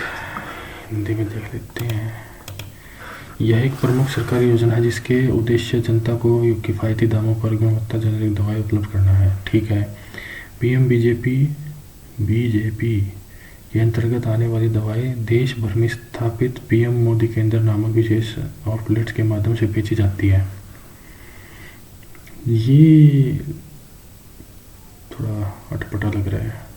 Hindi में देख लेते हैं। यह एक प्रमुख सरकारी योजना है जिसके उद्देश्य जनता को किफ़ायती दामों पर गुणवत्ता जेनेरिक दवाएं उपलब्ध करना है। ठीक है। पीएम बीजेपी के अंतर्गत आने वाली दवाएं देश भर में स्थापित पीएम मोदी केंद्र नामक विशेष आउटलेट्स के माध्यम से बेची जाती है। ये थोड़ा अटपटा लग रहा है।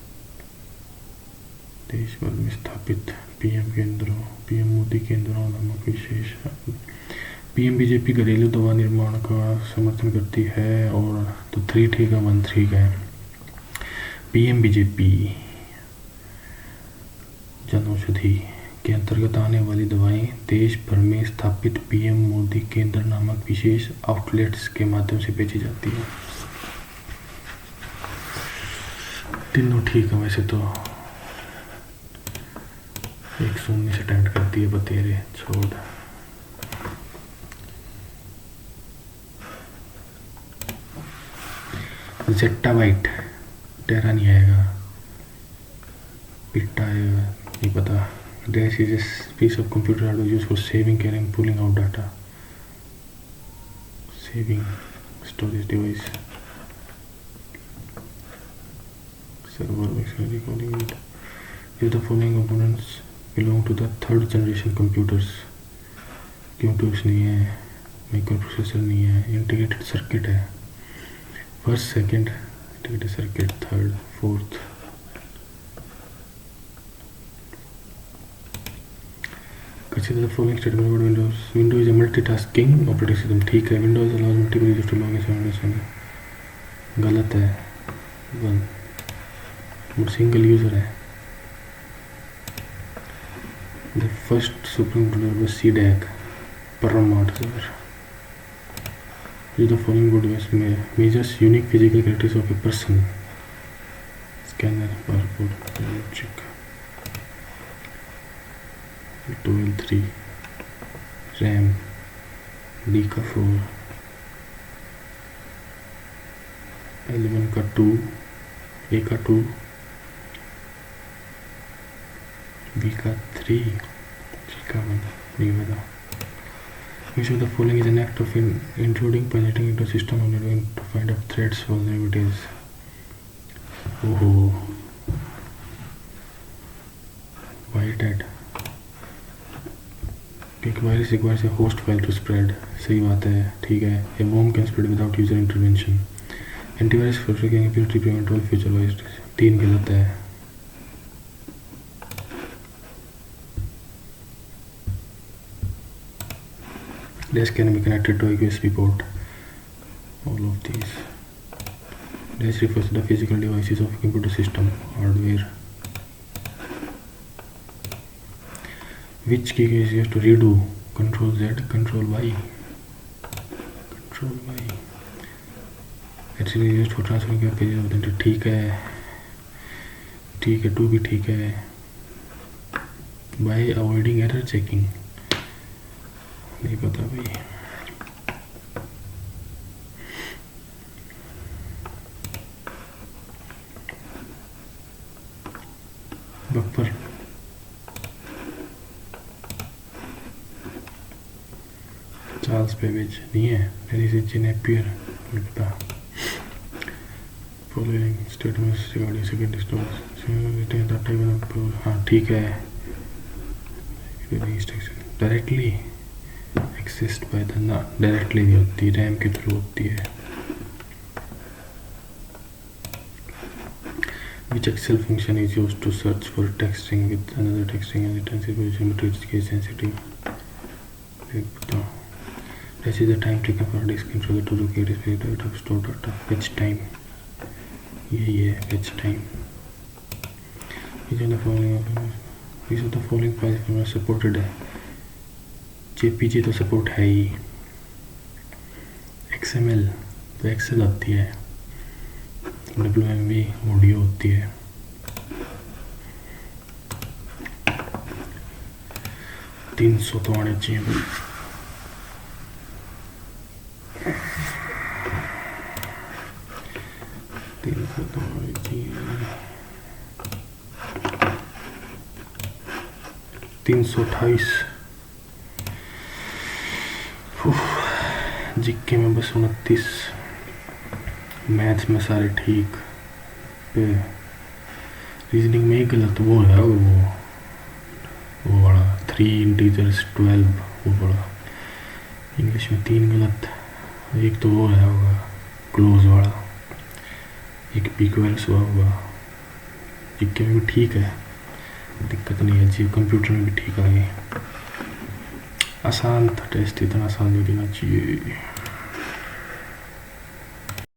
देश भर में स्थापित पीएम मोदी केंद्रों नामक विशेष। पीएम बीजेपी घरेलू दवा निर्माण का समर्थन करती है, और तो 3 ठीक है, 1 ठीक है। पीएम बीजेपी जन औषधि के अंतर्गत आने वाली दवाएं देश भर में स्थापित पीएम मोदी केंद्र नामक विशेष आउटलेट्स के माध्यम से बेची जाती है। तीनों ठीक है वैसे तो। 119 अटेम्प्ट करती है, बतेरे छोड़। जेट्टाबाइट, टेरा नहीं आएगा, पिट्टा आएगा, नहीं पता। Dash is a piece of computer hardware used for saving, carrying, pulling out data. Saving storage device. Server recording it. If the following components belong to the 3rd generation computers, computers नहीं है, microprocessor नहीं है, integrated circuit है, 1st, 2nd integrated circuit, 3rd, 4th। Consider the following statement about Windows. Windows is a multitasking operating system। ठीक है। Windows allows multiple users to log in simultaneously। गलत है, 1 single user है। The first supercomputer was CDAC, Paramather। Use the following device measures unique physical characteristics of a person। Scanner, barcode, biometric। 12 RAM, D का 4, L1 का 2, A का 2, B का 3, C का 1। नहीं बता। Which of the following is an act of intruding, penetrating into a system to find out threats, vulnerabilities? ओहो वाइट एड क्योंकि virus requires a host file to spread. सही बात है, ठीक है। A worm can spread without user intervention. Antivirus for impurity prevent all future virus. 3 गलत है। This can be connected to a USB port. All of these. This refers to the physical devices of a computer system, hardware. Which key is used to redo? Control Z, Control Y. Control Y. It's used for transferring your pages of the internet. ठीक है, ठीक है, 2 भी ठीक है. By avoiding error checking. नहीं पता भाई. बफर चार्ल्स पेवेज नहीं है. जिन एपियर नहीं पता. Following statements regarding second store. हाँ ठीक है. डायरेक्टली एक्सिस्ट बाय द ना डायरेक्टली नहीं होती, रैम के थ्रू होती है. Which Excel function is used to search for text string with another text string and returns its position but it's case sensitive. This is the time taken for disk controller to locate its data of stored data. Fetch time. Yeah, fetch time. Which of the following files are supported है. JPG तो support है ही. XML तो Excel आती है. WMV audio होती है. तीन सौ तो आने चाहिए भाई. तीन सौ 28. जिक्के में बस 29. मैथ्स में सारे ठीक. रीजनिंग में ही गलत वो है. वो बड़ा 3 इंटीजर्स 12 वो बड़ा. इंग्लिश में 3 गलत. एक तो वो है होगा क्लोज वाला. एक पीक्वेल्स हुआ होगा. जिक्के में भी ठीक है, दिक्कत नहीं है जी. कंप्यूटर में भी ठीक आ गई. आसान था टेस्ट, इतना आसान नहीं देना चाहिए.